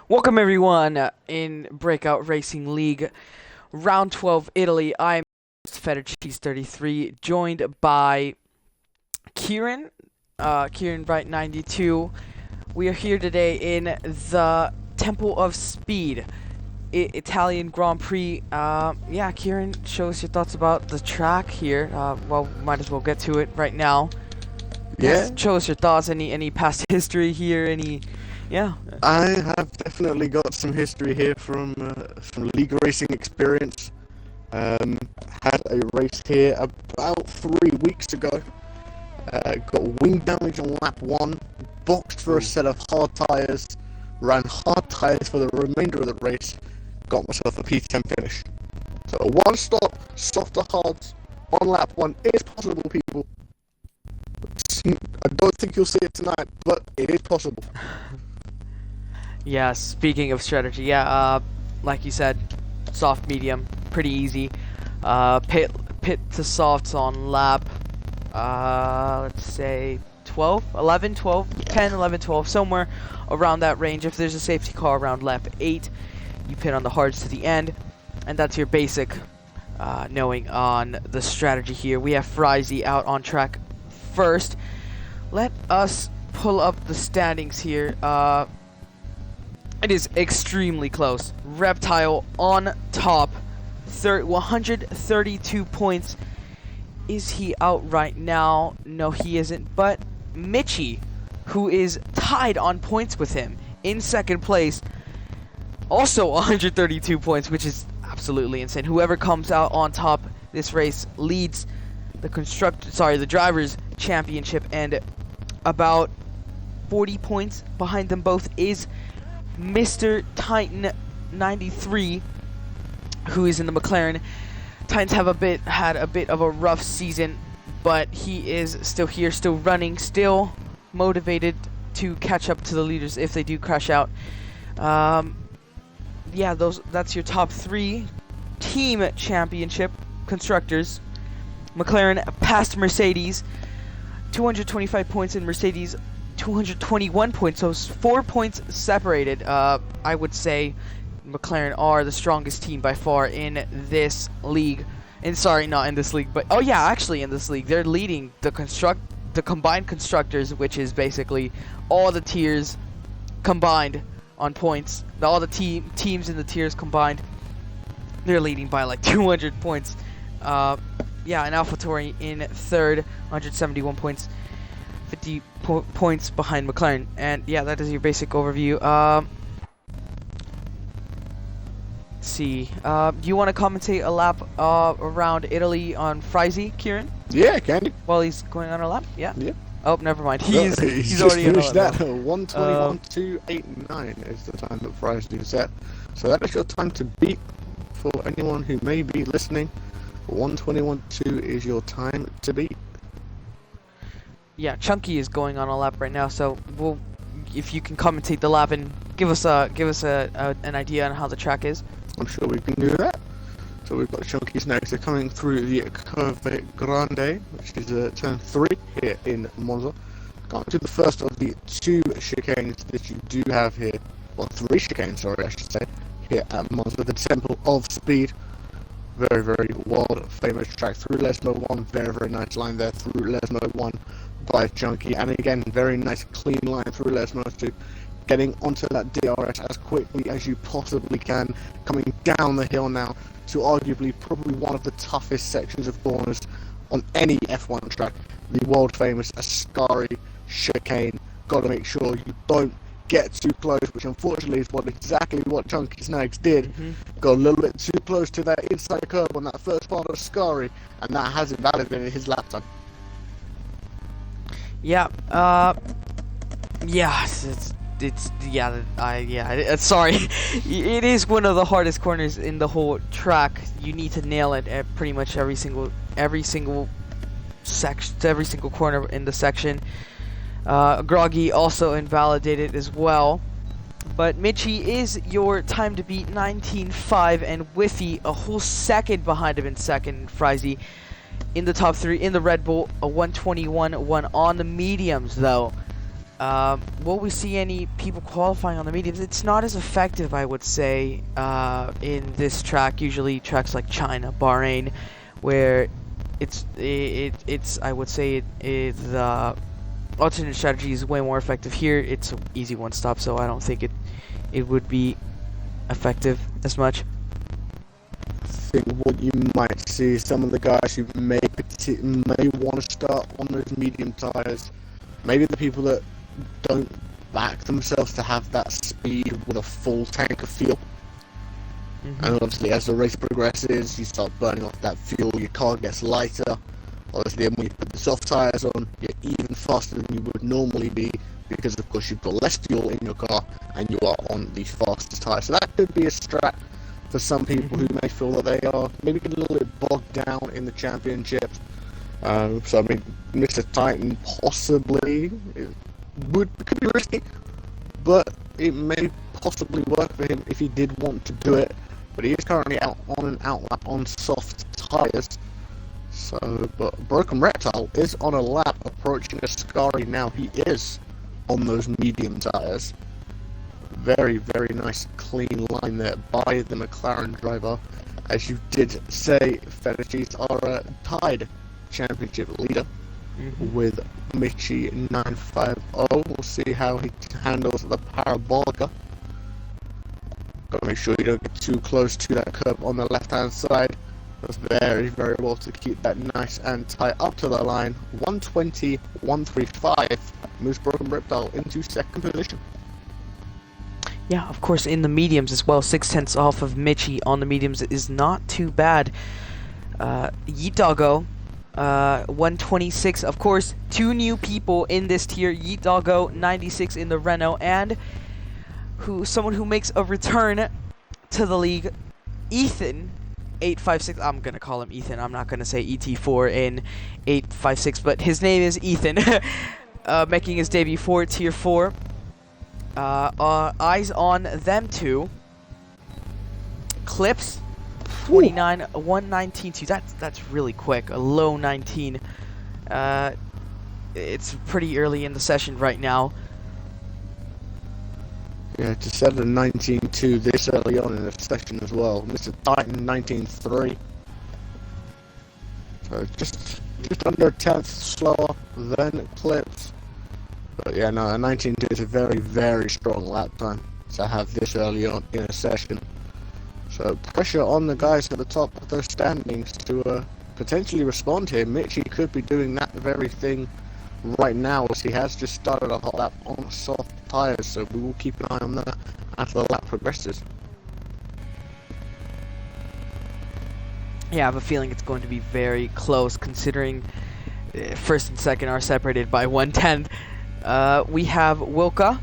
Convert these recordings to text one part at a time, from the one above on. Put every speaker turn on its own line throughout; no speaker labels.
Welcome everyone in Breakout Racing League, Round 12, Italy. I'm Feta Cheese 33, joined by Kieran, Kieran Bright 92. We are here today in the Temple of Speed, Italian Grand Prix. Yeah, Kieran, show us your thoughts about the track here. Well, might as well get to it right now.
Yeah,
Show us your thoughts. Any past history here? Yeah.
I have definitely got some history here from league racing experience. Had a race here about 3 weeks ago. Got wing damage on lap 1, boxed for a set of hard tyres, ran hard tyres for the remainder of the race, got myself a P10 finish. So a one stop, softer hards on lap 1 is possible, people. I don't think you'll see it tonight, but it is possible.
Yeah, speaking of strategy, like you said, soft, medium, pretty easy. Pit to softs on lap, let's say 12, 11, 12, 10, 11, 12, somewhere around that range. If there's a safety car around lap 8, you pit on the hards to the end, and that's your basic knowing on the strategy here. We have Frizy out on track first. Let us pull up the standings here. It is extremely close. Reptile on top, 132 points. Is he out right now? No, he isn't. But Mitchie, who is tied on points with him, in second place, also 132 points, which is absolutely insane. Whoever comes out on top this race leads the drivers' championship, and about 40 points behind them both is Mr. Titan 93, who is in the McLaren. Titans had a bit of a rough season, but he is still here, still running, still motivated to catch up to the leaders if they do crash out. Yeah, that's your top 3 team championship constructors. McLaren passed Mercedes, 225 points in Mercedes, 221 points, so 4 points separated. I would say McLaren are the strongest team by far in this league. And sorry, not in this league, but oh yeah, actually in this league, they're leading the combined constructors, which is basically all the tiers combined on points. All the teams in the tiers combined, they're leading by like 200 points. Yeah, and AlphaTauri in third, 171 points. 50 points behind McLaren. And yeah, that is your basic overview. Let's see. Do you want to commentate a lap around Italy on Frizy, Kieran?
Yeah, can you?
While he's going on a lap? Yeah.
Yeah.
Oh, never mind.
He's
already
finished that.
1:21.289
is the time that Frizy set. So that is your time to beat for anyone who may be listening. 1:21.2 is your time to beat.
Yeah, Chunky is going on a lap right now, so if you can commentate the lap and give us an idea on how the track is.
I'm sure we can do that. So we've got Chunky's next. They're coming through the Curve Grande, which is turn 3 here in Monza. Going to the first of the 2 chicanes that you do have here. Well, 3 chicanes, sorry, I should say, here at Monza, the Temple of Speed. Very, very world famous track through Lesmo 1. Very, very nice line there through Lesmo 1 by Chunky. And again, very nice clean line through Lesmo 2. Getting onto that DRS as quickly as you possibly can. Coming down the hill now to arguably probably one of the toughest sections of corners on any F1 track. The world famous Ascari chicane. Got to make sure you don't get too close, which unfortunately is exactly what Chunky Snags did. Got a little bit too close to that inside curve on that first part of Ascari, and that has invalidated his lap time.
Yeah, sorry. It is one of the hardest corners in the whole track. You need to nail it at pretty much every single corner in the section. Groggy also invalidated as well. But Mitchie is your time to beat, 19.5, and Whiffy a whole second behind him in second. Frizy in the top 3 in the Red Bull, a 121.1 on the mediums though. Will we see any people qualifying on the mediums? It's not as effective, I would say, in this track. Usually tracks like China, Bahrain, where it's I would say the alternate strategy is way more effective. Here it's an easy one stop, so I don't think it would be effective as much.
I think what you might see, some of the guys who may want to start on those medium tyres, maybe the people that don't back themselves to have that speed with a full tank of fuel. And obviously as the race progresses, you start burning off that fuel, your car gets lighter. Obviously when you put the soft tyres on, you're even faster than you would normally be, because of course you've got less fuel in your car and you are on the fastest tyres. So that could be a strat for some people who may feel that they are maybe getting a little bit bogged down in the championships. So I mean, Mr. Titan possibly could be risky, but it may possibly work for him if he did want to do it. But he is currently out on an outlap on soft tyres. So, but Broken Reptile is on a lap approaching Ascari now. He is on those medium tyres. Very, very nice clean line there by the McLaren driver. As you did say, Fedici's are a tied championship leader with Michi 950. We'll see how he handles the Parabolica. Gotta make sure you don't get too close to that curb on the left hand side. Does very, very well to keep that nice and tight up to the line. 120, 135 moves Broken Reptile into second position.
Yeah, of course, in the mediums as well. 0.6 off of Michi on the mediums is not too bad. Yeet Doggo, 126. Of course, two new people in this tier. Yeet Doggo, 96 in the Renault, and someone who makes a return to the league, Ethan, 856. I'm gonna call him Ethan. I'm not gonna say ET4 in 856, but his name is Ethan. Making his debut for tier 4. Eyes on them two. Clips 29, 119.2. That's really quick. A low 19. It's pretty early in the session right now.
Yeah, to set a 19.2 this early on in the session as well. Mr. Titan 19.3. So just under a tenth slower than Clips. But yeah, no, a 19.2 is a very, very strong lap time to have this early on in a session. So pressure on the guys at the top of those standings to potentially respond here. Michi could be doing that very thing right now, as he has just started a hot lap on soft tyres, so we will keep an eye on that as the lap progresses.
Yeah, I have a feeling it's going to be very close, considering first and second are separated by 1/10. We have Wilka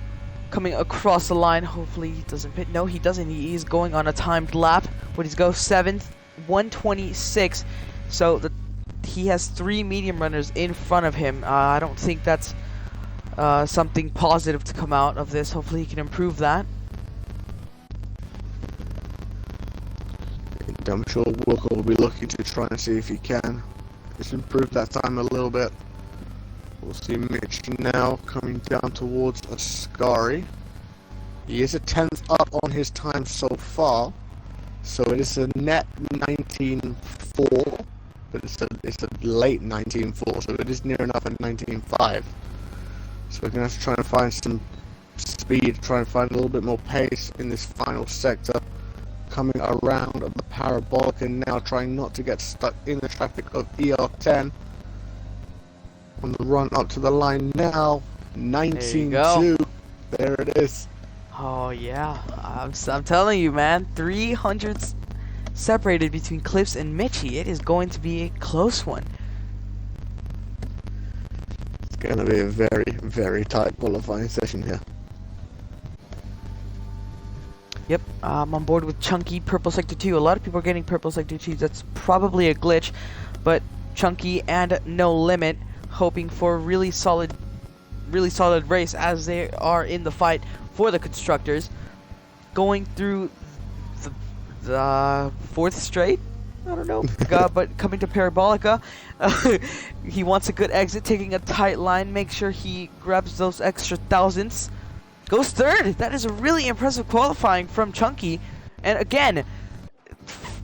coming across the line. Hopefully he doesn't pit. No, he doesn't. He's going on a timed lap. What does he go? 7th, 126. So he has 3 medium runners in front of him. I don't think that's something positive to come out of this. Hopefully he can improve that.
I'm sure Walker will be looking to try and see if he can just improve that time a little bit. We'll see Mitch now coming down towards Ascari. He is a 10th up on his time so far, so it is a net 19.4, but it's a late 19.4, so it is near enough at 19.5. So we're going to have to try and find some speed, try and find a little bit more pace in this final sector. Coming around the parabolic and now trying not to get stuck in the traffic of ER10. On the run up to the line now, 19.2. There it is.
Oh yeah, I'm telling you, man, 300s separated between Clips and Michi. It is going to be a close one.
It's going to be a very, very tight qualifying session here.
Yep, I'm on board with Chunky, Purple Sector 2. A lot of people are getting Purple Sector 2. That's probably a glitch, but Chunky and No Limit hoping for a really solid race as they are in the fight for the constructors. Going through the 4th straight I don't know. But coming to Parabolica, he wants a good exit, taking a tight line. Make sure he grabs those extra thousandths. Goes third. That is a really impressive qualifying from Chunky. And again,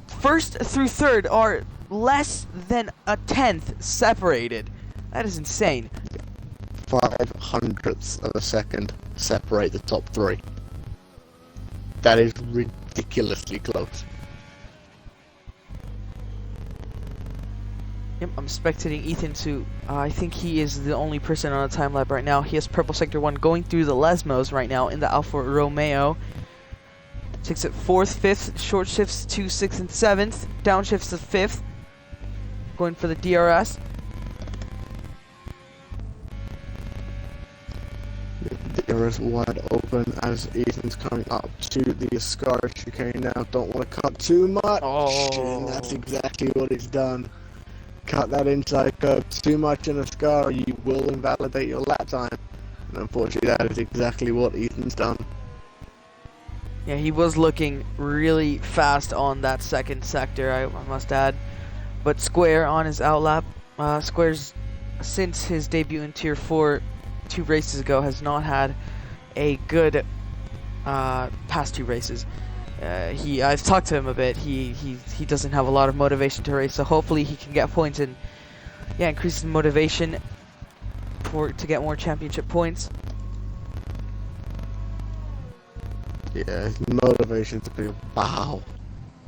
first through third are less than a tenth separated. That is insane.
0.05 of a second separate the top three. That is ridiculously close.
Yep, I'm spectating Ethan to, I think he is the only person on a time lap right now. He has purple sector 1 going through the Lesmos right now in the Alfa Romeo. Takes it 4th, 5th, short shifts to 6th and 7th, down shifts to 5th. Going for the DRS.
The DRS wide open as Ethan's coming up to the Ascara chicane now. Don't want to cut too much.
Oh.
And that's exactly what he's done. Cut that inside curve too much in Ascara, you will invalidate your lap time. And unfortunately, that is exactly what Ethan's done.
Yeah, he was looking really fast on that second sector, I must add. But Square on his outlap. Square's, since his debut in Tier 4 2 races ago, has not had a good past 2 races. I've talked to him a bit. He doesn't have a lot of motivation to race, so hopefully he can get points and increase his motivation to get more championship points.
Yeah, his motivation to be wow.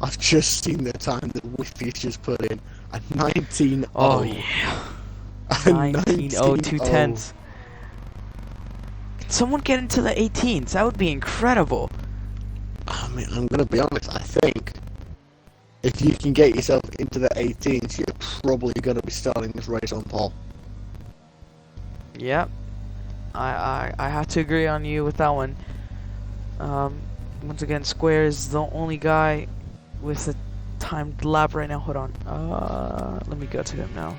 I've just seen the time that Whiffy's just put in a 19.0.
Oh yeah, 19.02 tenths. Can someone get into the 18s? That would be incredible.
I mean, I'm gonna be honest, I think if you can get yourself into the 18s, you're probably gonna be starting this race on pole.
Yep. I have to agree on you with that one. Once again, Square is the only guy with a timed lap right now. Hold on. Let me go to him now.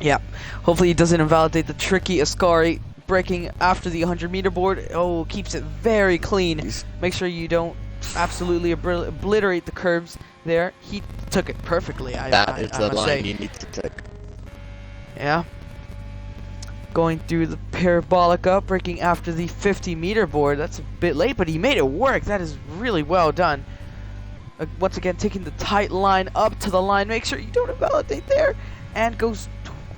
Yeah. Hopefully he doesn't invalidate the tricky Ascari. Braking after the 100-meter board. Oh, keeps it very clean. Make sure you don't absolutely obliterate the curves there. He took it perfectly,
That is the line
say.
you need to take.
Yeah. Going through the Parabolica, braking after the 50-meter board. That's a bit late, but he made it work. That is really well done. Once again, taking the tight line up to the line. Make sure you don't invalidate there. And goes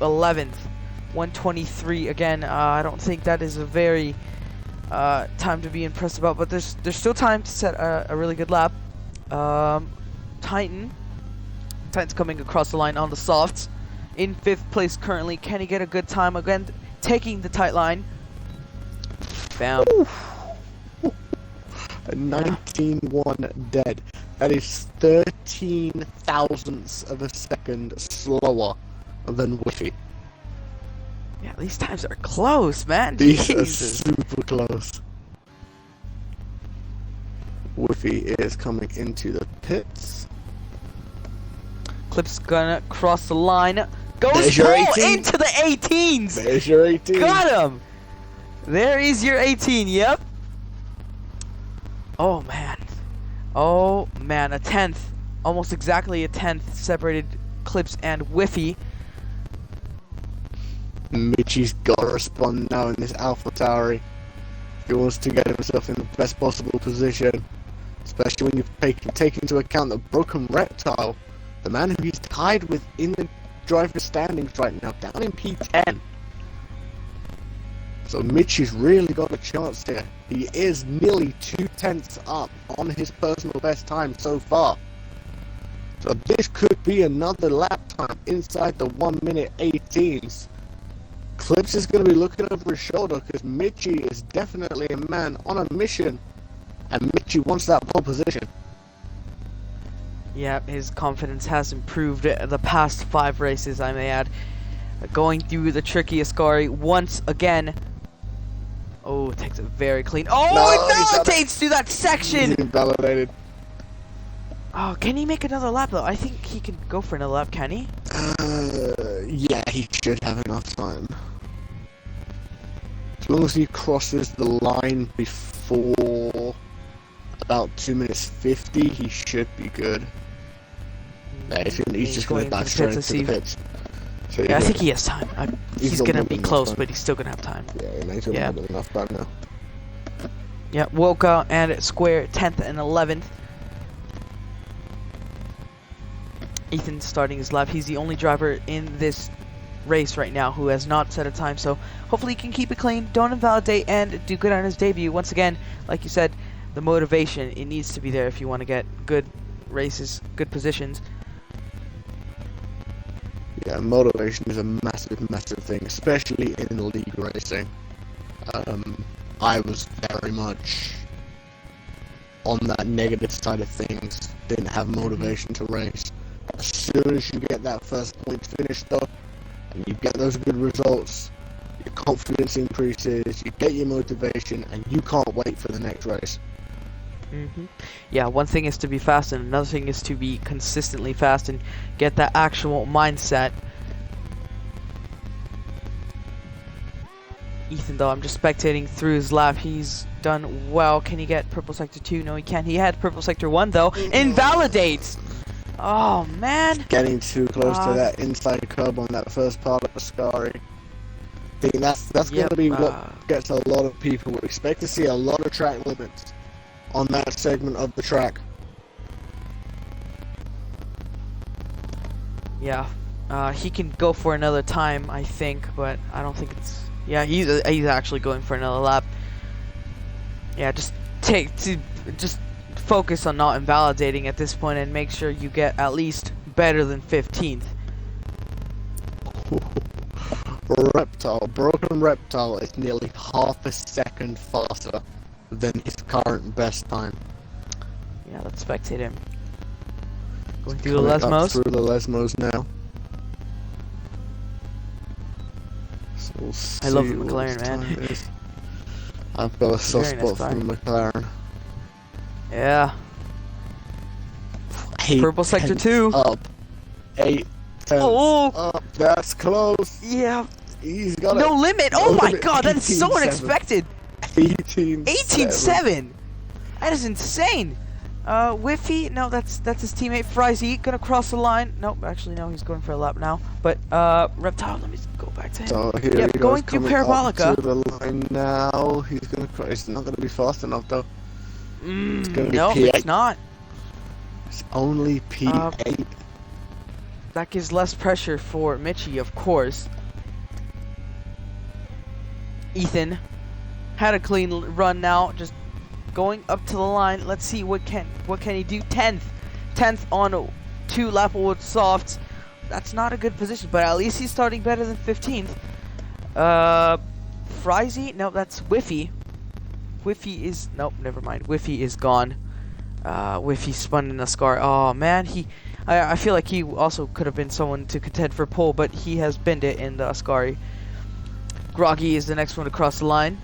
11th. 123 again. I don't think that is a very time to be impressed about, but there's still time to set a really good lap. Titan's coming across the line on the softs in 5th place currently. Can he get a good time again? Taking the tight line. Bam.
A 19.1 dead. That is 13 thousandths of a second slower than Whiffy.
Yeah, these times are close, man.
These
Jesus.
are super close. Whiffy is coming into the pits.
Clip's gonna cross the line. Goes
There's your 18.
into the 18s.
There's your 18.
Got him. There is your 18. Yep. Oh man. Oh man. A 10th. Almost exactly a 10th separated Clips and Whiffy.
Mitchie's got to respond now in this Alpha Tauri. He wants to get himself in the best possible position, especially when you take into account the broken reptile, the man who he's tied with in the driver's standings right now, down in P10. So Mitchie's really got a chance here. He is nearly 2 tenths up on his personal best time so far. So this could be another lap time inside the 1 minute 18s. Clips is going to be looking over his shoulder because Mitchie is definitely a man on a mission, and Mitchie wants that pole position.
Yep, his confidence has improved the past 5 races, I may add. Going through the tricky Ascari once again. Oh, takes it very clean. Oh, it validates through that section!
He's invalidated.
Oh, can he make another lap though? I think he can go for another lap, can he?
Yeah, he should have enough time. As long as he crosses the line before about 2 minutes 50, he should be good. Yeah, he's just going to dive straight into the pits. So
yeah, I think he has time. He's going to be close, but he's still going to have time.
Yeah, he's going to have enough time now.
Yeah, Woka and Square 10th and 11th. Ethan starting his lap. He's the only driver in this race right now who has not set a time, so hopefully he can keep it clean, don't invalidate, and do good on his debut. Once again, like you said, the motivation, it needs to be there if you want to get good races, good positions.
Yeah, motivation is a massive, massive thing, especially in league racing. I was very much on that negative side of things, didn't have motivation to race. As soon as you get that first point finished though, and you get those good results, your confidence increases, you get your motivation, and you can't wait for the next race.
Yeah, one thing is to be fast, and another thing is to be consistently fast and get that actual mindset. Ethan, though, I'm just spectating through his lap. He's done well. Can he get purple sector 2? No, he can't. He had purple sector 1, though. Invalidates! Oh, man.
Getting too close to that inside curb on that first part of the Ascari. I think that's going to be what gets a lot of people. We expect to see a lot of track limits on that segment of the track.
Yeah, he can go for another time, I think, but I don't think it's... Yeah, he's actually going for another lap. Yeah, just focus on not invalidating at this point and make sure you get at least better than 15th.
Broken Reptile is nearly half a second faster than his current best time.
Yeah, let's spectate him. Going through the Lesmos.
Through the Lesmos now. So we'll
I love the McLaren, man.
I've got a soft spot for the McLaren.
Yeah. Purple sector 2.
Up. 8 tenths up. That's close.
Yeah.
He's got
no limit. Oh my god, that is so unexpected.
18-7.
That is insane. Whiffy, no, that's his teammate. Frizy gonna cross the line. Nope, actually no, he's going for a lap now. But Reptile, let me go back to him.
So here he goes,
going through Parabolica.
To the line now. He's not gonna be fast enough though. It's gonna be
no,
P8.
it's not.
It's only P8.
That gives less pressure for Mitchie, of course. Ethan had a clean run now, just going up to the line. Let's see what can he do. 10th on 2 Lapwood softs. That's not a good position, but at least he's starting better than 15th. Frizy, no, that's Whiffy. Whiffy is nope, never mind. Whiffy is gone. Whiffy spun in a scar. Oh man, I feel like he also could have been someone to contend for pole, but he has binned it in the Ascari. Groggy is the next one to cross the line.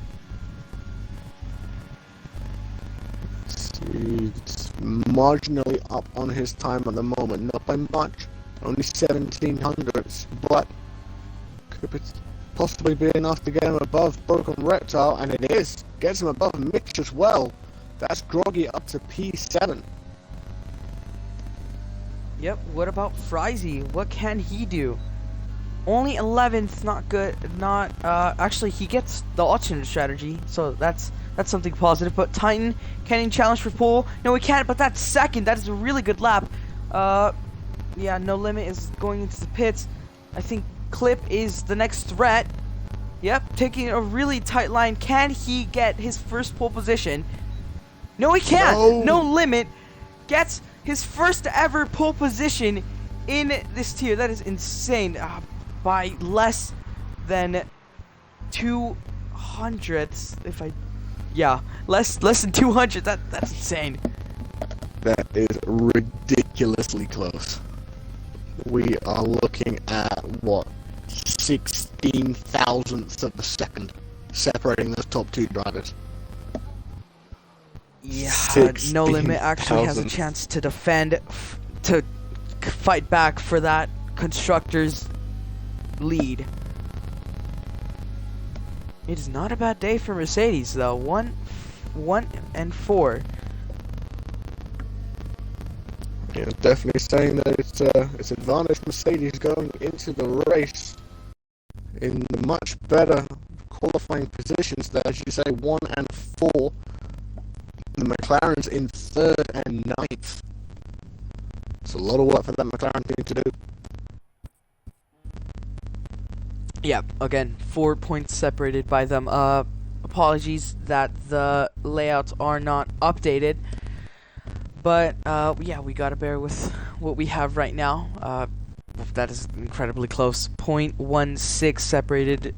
He's marginally up on his time at the moment, not by much, only 1700s, but could possibly be enough to get him above Broken Reptile, and it is. Gets him above Mitch as well. That's Groggy up to P7.
Yep, what about Frizy? What can he do? Only 11th, not good. Not actually he gets the alternate strategy, so that's something positive. But Titan, can he challenge for pole? No, he can't, but that's second. That is a really good lap. Yeah, No Limit is going into the pits. I think Clip is the next threat. Yep, taking a really tight line. Can he get his first pole position? No, he can't. No Limit gets his first ever pole position in this tier. That is insane. By less than 200ths. Less than 200. That's insane.
That is ridiculously close. We are looking at what, 16 thousandths of a second separating those top 2 drivers.
Yeah, No Limit actually has a chance to defend, to fight back for that constructors lead. It is not a bad day for Mercedes though. 1 and 4.
Yeah, definitely saying that it's advantage Mercedes going into the race in the much better qualifying positions there, as you say, 1 and 4. The McLaren's in 3rd and 9th. It's a lot of work for that McLaren team to do.
Yeah, again, 4 points separated by them. Apologies that the layouts are not updated. But, yeah, we gotta bear with what we have right now. That is incredibly close. 0.16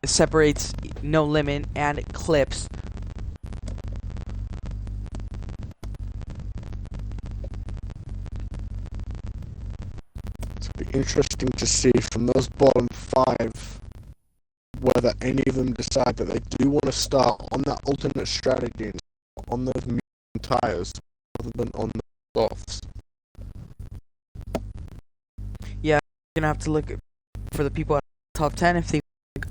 separates No Limit and Clips.
It's be interesting to see from those bottom 5 whether any of them decide that they do want to start on that alternate strategy and on those medium tires rather than on the softs.
Yeah, you're gonna have to look for the people at the top 10 if they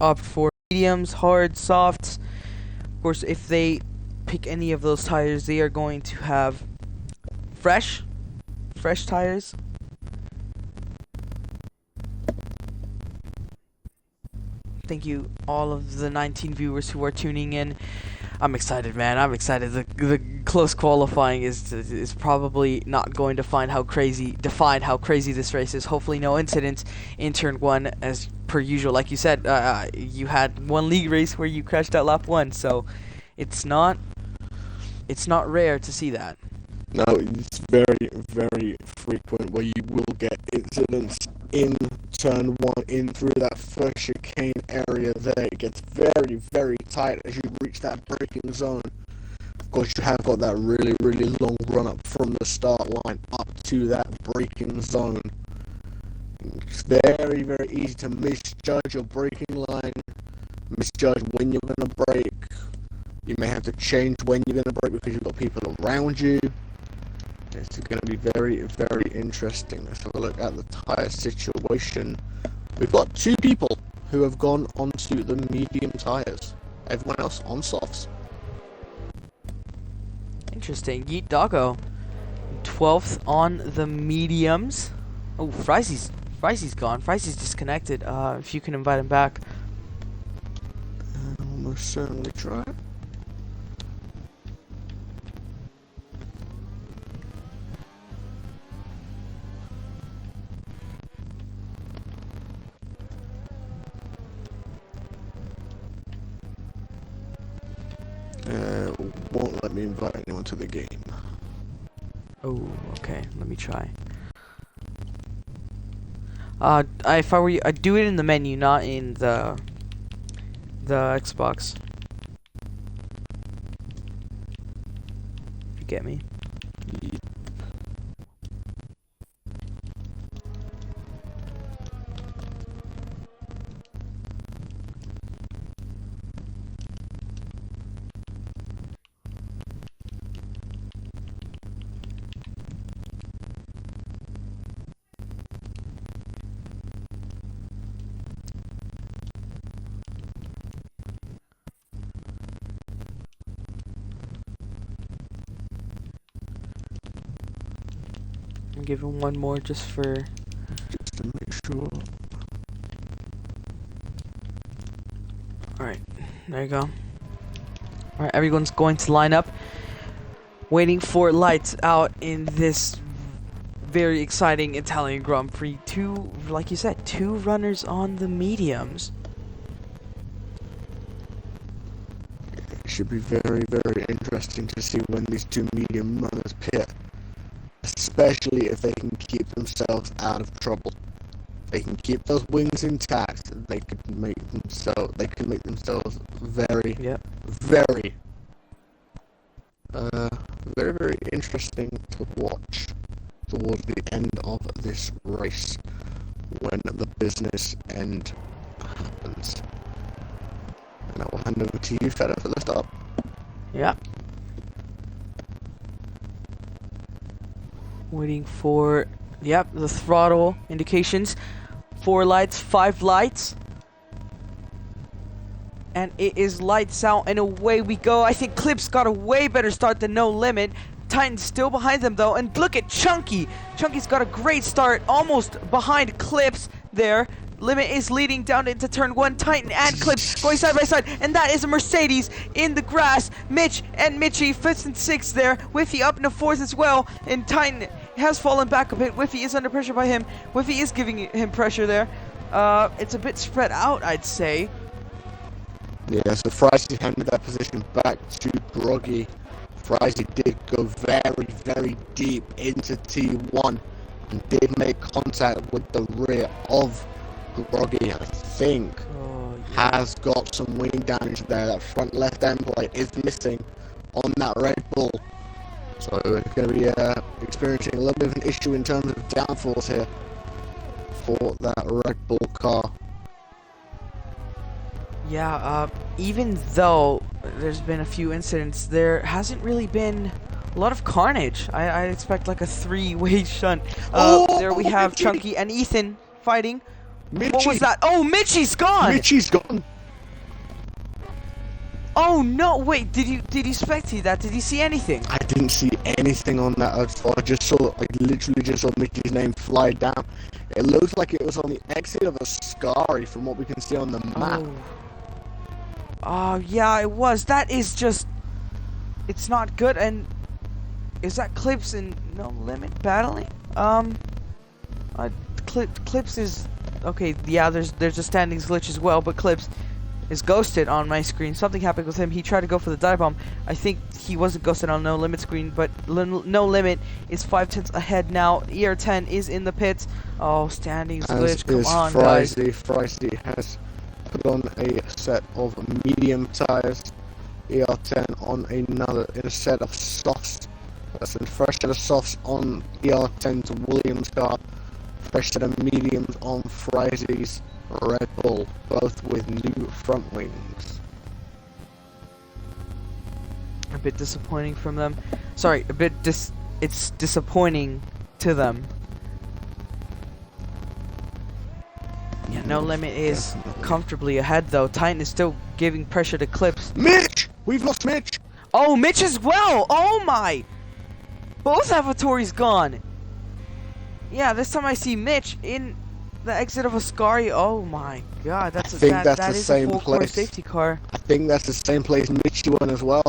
opt for mediums, hard, softs. Of course, if they pick any of those tires, they are going to have fresh tires. Thank you, all of the 19 viewers who are tuning in. I'm excited, man. I'm excited. The close qualifying is probably not going to define how crazy this race is. Hopefully, no incidents in turn 1, as per usual. Like you said, you had one league race where you crashed at lap 1, so it's not rare to see that.
No, it's very, very frequent where you will get incidents in turn 1, in through that first chicane area there. It gets very, very tight as you reach that braking zone. Of course, you have got that really, really long run up from the start line up to that braking zone. It's very, very easy to misjudge your braking line, misjudge when you're going to brake. You may have to change when you're going to brake because you've got people around you. It's going to be very, very interesting. Let's have a look at the tyre situation. We've got 2 people who have gone onto the medium tyres. Everyone else on softs.
Interesting. Yeet Doggo, 12th on the mediums. Oh, Frizzy's gone. Frizzy's disconnected. If you can invite him back.
I'll most certainly try. Won't let me invite anyone to the game.
Oh, okay. Let me try. If I were you, I'd do it in the menu, not in the Xbox. If you get me. I'm giving one more just to
make sure.
Alright, there you go. Alright, everyone's going to line up, waiting for lights out in this very exciting Italian Grand Prix. Like you said, 2 runners on the mediums.
It should be very, very interesting to see when these 2 medium runners pit. Especially if they can keep themselves out of trouble. They can keep those wings intact. They can make themselves very, very, very interesting to watch towards the end of this race when the business end happens. And I will hand over to you, Feta, for the start.
Yeah. Waiting for, the throttle indications. 4 lights, 5 lights. And it is lights out and away we go. I think Clips got a way better start than No Limit. Titan's still behind them though, and look at Chunky. Chunky's got a great start, almost behind Clips there. Limit is leading down into turn 1. Titan and Clips going side by side, and that is a Mercedes in the grass. Mitch and Mitchie 5th and 6th there. Whiffy up into 4th as well, and Titan has fallen back a bit. Whiffy is under pressure by him. Whiffy is giving him pressure there. It's a bit spread out, I'd say.
Yeah, so Frizy handed that position back to Groggy. Frizy did go very, very deep into T1 and did make contact with the rear of Groggy. I think has got some wing damage there. That front left end plate is missing on that Red Bull. So we're going to be experiencing a little bit of an issue in terms of downforce here for that Red Bull car.
Yeah, even though there's been a few incidents, there hasn't really been a lot of carnage. I expect like a 3-way shunt. There we have Chunky and Ethan fighting.
Mitchie.
What was that? Oh, Mitchie's gone!
Mitchie's gone!
Oh no, wait, did you spectate that? Did you see anything?
I didn't see anything on that at all. I literally just saw Mitchie's name fly down. It looks like it was on the exit of a Scari from what we can see on the map.
Oh yeah, it was. That is just... It's not good. And is that Clips and No Limit battling? Clips is... Okay, yeah, there's a standings glitch as well, but Clips is ghosted on my screen. Something happened with him. He tried to go for the dive bomb. I think he wasn't ghosted on No Limit screen, but No Limit is 5/10 ahead now. ER10 is in the pits. Oh, standings glitch. Come on, guys.
Frizy has put on a set of medium tires. ER10 on in a set of softs. That's a fresh set of softs on ER10's Williams car. Fresh set of mediums on Frizy's Red Bull, both with new front wings.
A bit disappointing from them. Sorry, it's disappointing to them. Yeah, No Limit is comfortably ahead though. Titan is still giving pressure to Clips.
Mitch! We've lost Mitch!
Oh, Mitch as well! Oh my! Both Avatore's gone! Yeah, this time I see Mitch in the exit of a Scari. Oh my god, that is a full core safety car.
I think that's the same place Mitchie went as well.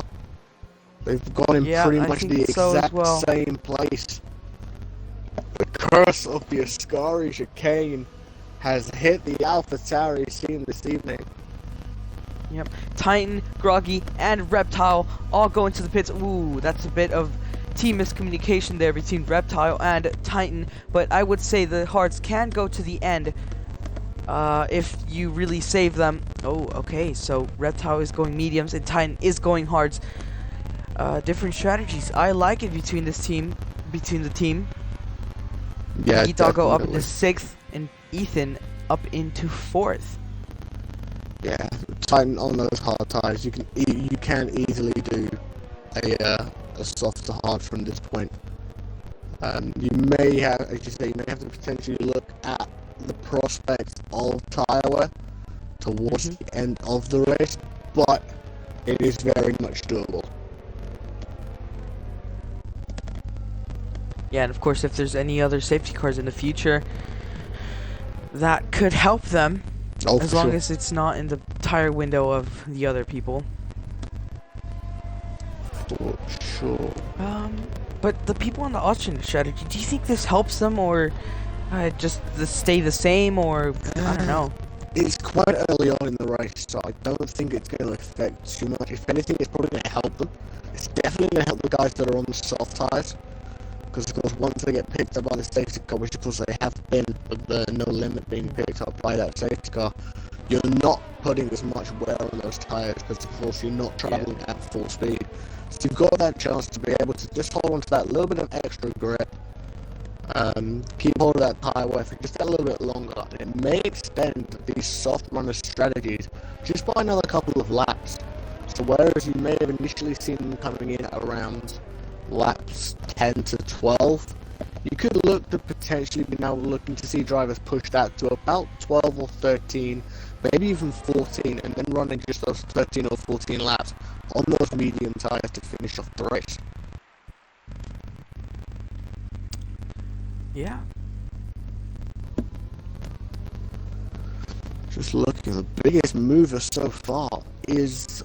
They've gone in pretty much the exact same place. The curse of the Ascari chicane has hit the AlphaTauri team this evening.
Yep, Titan, Groggy, and Reptile all go into the pits. Ooh, that's a bit of team miscommunication there between Reptile and Titan, but I would say the hearts can go to the end if you really save them. Oh, okay, so Reptile is going mediums and Titan is going hards. Different strategies. I like it between the team.
Yeah,
E-Doggo up into 6th and Ethan up into 4th.
Yeah, Titan on those hard tires, you can easily do a soft to hard from this point. You may have, as you say, you may have to potentially look at the prospects of tire wear towards the end of the race, but it is very much doable.
Yeah, and of course, if there's any other safety cars in the future, that could help them, as long as it's not in the tire window of the other people.
For sure.
But the people on the alternate strategy, do you think this helps them, or just stay the same, or I don't know?
It's quite early on in the race, so I don't think it's going to affect too much. If anything, it's probably going to help them. It's definitely going to help the guys that are on the soft tires, because of course once they get picked up by the safety car, which of course they have been, with the No Limit being picked up by that safety car, you're not putting as much wear on those tires, because of course you're not traveling at full speed. So you've got that chance to be able to just hold on to that little bit of extra grip, keep hold of that tire wear for just a little bit longer, and it may extend these soft runner strategies just by another couple of laps. So whereas you may have initially seen them coming in at around laps 10 to 12, you could look to potentially be now looking to see drivers push that to about 12 or 13, maybe even 14, and then running just those 13 or 14 laps on those medium tires to finish off the race.
Yeah.
Just looking, the biggest mover so far is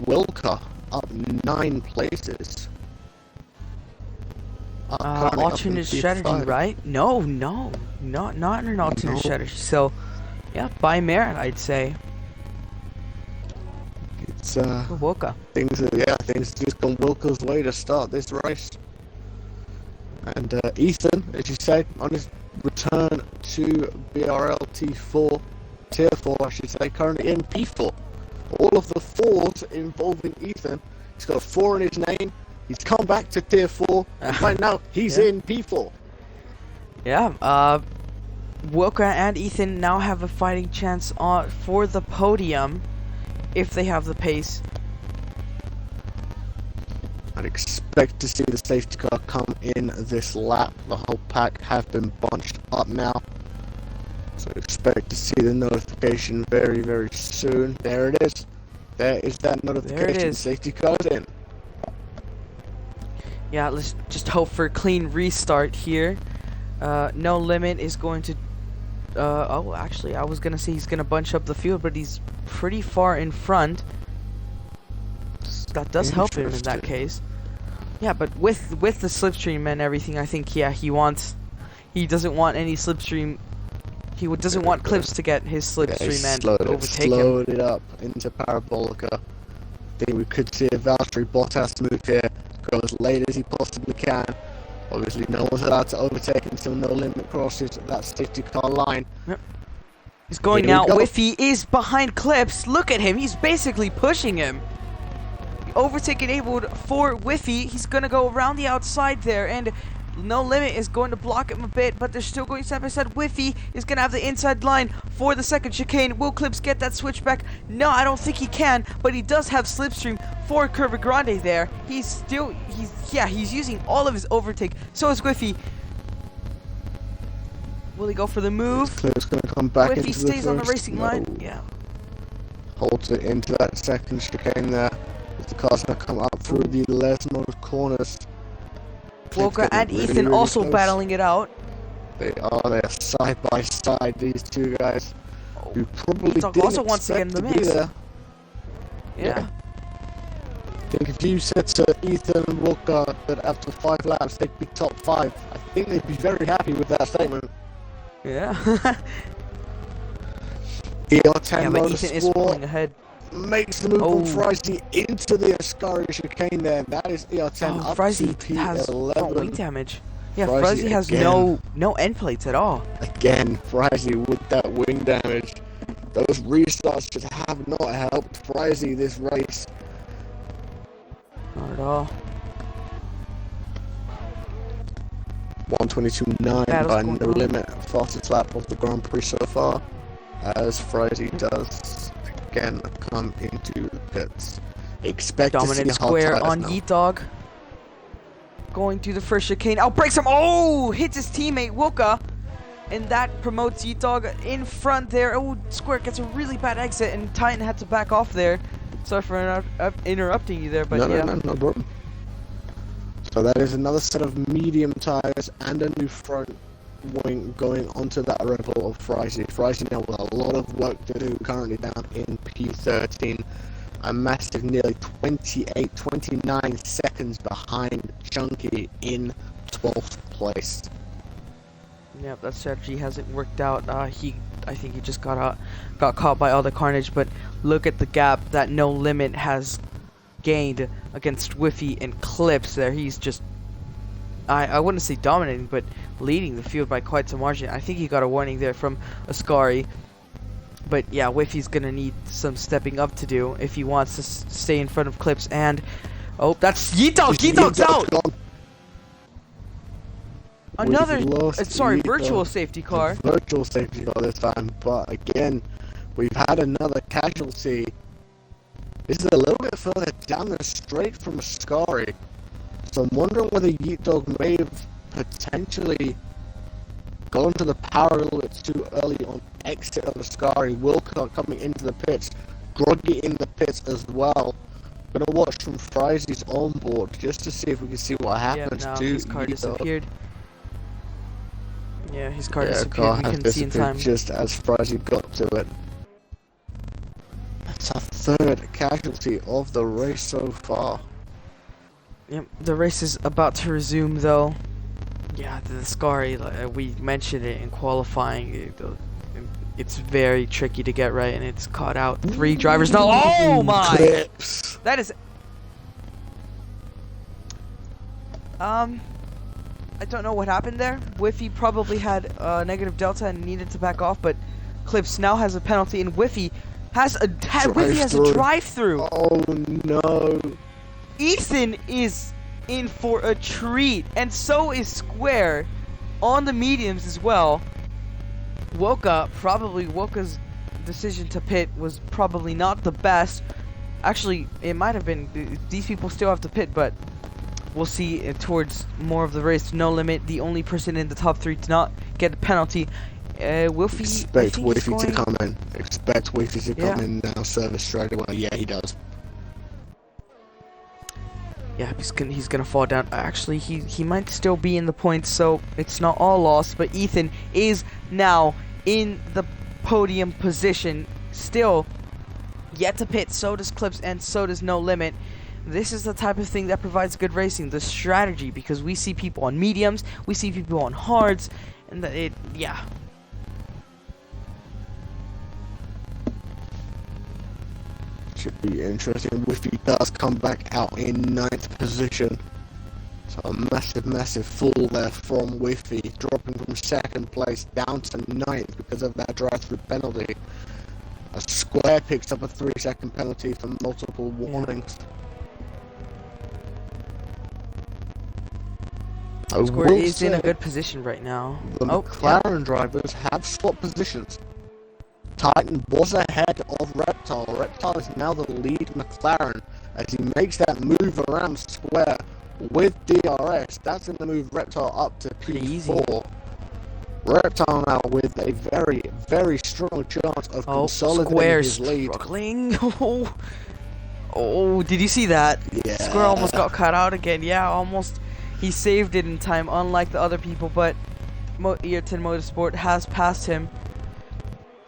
Wilka, up 9 places. Currently up in
Alternate strategy,
P5.
right? No, not an alternate strategy. So, yeah, by merit, I'd say.
It's
Woka.
things just gone Wilka's way to start this race. And Ethan, as you say, on his return to BRL T4, Tier 4, I should say, currently in P4. All of the 4s involving Ethan. He's got a 4 in his name. He's come back to Tier 4, and right now he's in P4.
Yeah, Wilka and Ethan now have a fighting chance for the podium if they have the pace.
I'd expect to see the safety car come in this lap. The whole pack have been bunched up now. So expect to see the notification very, very soon. There it is. There is that notification.
There it is.
Safety car's in.
Yeah, let's just hope for a clean restart here. No Limit is going to... oh, actually, I was going to say he's going to bunch up the field, but he's pretty far in front. That does help him in that case. Yeah, but with the slipstream and everything, I think, yeah, he doesn't want any slipstream. He doesn't want Clips to get his slipstream and overtake him.
Slowed it up into Parabolica. I think we could see a Valtteri Bottas move here. Go as late as he possibly can. Obviously, no one's allowed to overtake until No Limit crosses that safety car line.
Yep. He's going now. Whiffy is behind Clips. Look at him. He's basically pushing him. Overtake enabled for Whiffy. He's going to go around the outside there, and No Limit is going to block him a bit, but they're still going side by side. Whiffy is going to have the inside line for the second chicane. Will Clips get that switchback? No, I don't think he can, but he does have slipstream for Curva Grande there. He's using all of his overtake. So is Whiffy. Will he go for the move?
Clips going to come back
Whiffy
into
stays
the
on the
first.
racing line. Yeah.
Holds it into that second chicane there. The car's going to come up through the Lesmo corners.
Wilka and
really,
Ethan
really
also
close.
battling it out.
They are side by side, these two guys. Who probably
Dog
didn't
also wants to get in the
expect to be
mix.
there.
Yeah.
I think if you said to Ethan and Wilka that after 5 laps they'd be top 5, I think they'd be very happy with that statement.
Yeah.
ER10
Yeah, but Ethan is pulling ahead.
makes the move from Frizy into the Ascari chicane there. That is ER10 up
Frizy
to
has
P11.
wing damage. Yeah,
Frizy
Frizy has
again.
no end plates at all.
Again, Frizy with that wing damage. Those restarts just have not helped Frizy this race.
Not at all.
122.9
Battle's
by
going
No
on.
Limit. Fastest lap of the Grand Prix so far. As Frizy does again come into the pits. Expect
Dominant
to see hot
square
tires
on
now.
Yeet Dog. Going through the first chicane. Outbreaks him. Oh! Hits his teammate Wilka. And that promotes Yeet Dog in front there. Oh, Square gets a really bad exit, and Titan had to back off there. Sorry for interrupting you there, but yeah.
No problem. So that is another set of medium tires and a new front wing going onto that Red Bull of Frizy. Frizy now with a lot of work to do, currently down in P13. A massive nearly 29 seconds behind Chunky in 12th place.
Yep, that strategy hasn't worked out. I think he just got caught by all the carnage, but look at the gap that No Limit has gained against Whiffy and Clips there. He's just, I wouldn't say dominating, but leading the field by quite some margin. I think he got a warning there from Ascari. But yeah, Whiffy's gonna need some stepping up to do if he wants to stay in front of Clips. And oh, that's Yeet Dog. Yeet Dog's out. Another, sorry, virtual safety car.
Virtual safety car this time, but again, we've had another casualty. This is a little bit further down the straight from Ascari. So I'm wondering whether Yeet Dog may have potentially gone to the power a little bit too early on exit of Ascari. Wilcock coming into the pits. Groggy in the pits as well. Gonna watch from Frizy's onboard just to see if we can see what happens
Yeah, no,
to
his car
Yeet Dog.
disappeared. Yeah, his car
Yeah,
disappeared. We
has
couldn't see in time.
disappeared just as far as he got to it. That's our third casualty of the race so far.
Yep, the race is about to resume though. Yeah, the Scari, we mentioned it in qualifying. It's very tricky to get right, and it's caught out 3 drivers now. Oh my!
Clips.
That is. I don't know what happened there. Whiffy probably had negative delta and needed to back off, but Clips now has a penalty, and Whiffy has a drive-through.
Oh no!
Ethan is in for a treat, and so is Square on the mediums as well. Woka's decision to pit was probably not the best. Actually, it might have been. These people still have to pit, but we'll see towards more of the race. No Limit, the only person in the top 3 to not get a penalty. Wolfie,
Expect Wolfie to come in. Expect Wolfie to come in now. Service straight away. Yeah, he does.
Yeah, he's gonna fall down. Actually, he might still be in the points, so it's not all lost. But Ethan is now in the podium position. Still yet to pit. So does Clips, and so does No Limit. This is the type of thing that provides good racing, the strategy, because we see people on mediums, we see people on hards, and yeah.
Should be interesting. Whiffy does come back out in 9th position. So a massive fall there from Whiffy, dropping from 2nd place down to 9th because of that drive-through penalty. A Square picks up a 3-second penalty for multiple warnings.
Square is in a good position right now.
The McLaren drivers have swapped positions. Titan was ahead of Reptile. Reptile is now the lead McLaren as he makes that move around Square with DRS. That's going to move Reptile up to P4. Reptile now with a very strong chance of consolidating his lead.
Struggling. Oh, did you see that?
Yeah.
Square almost got cut out again. Yeah, almost. He saved it in time, unlike the other people, but Ayrton Motorsport has passed him.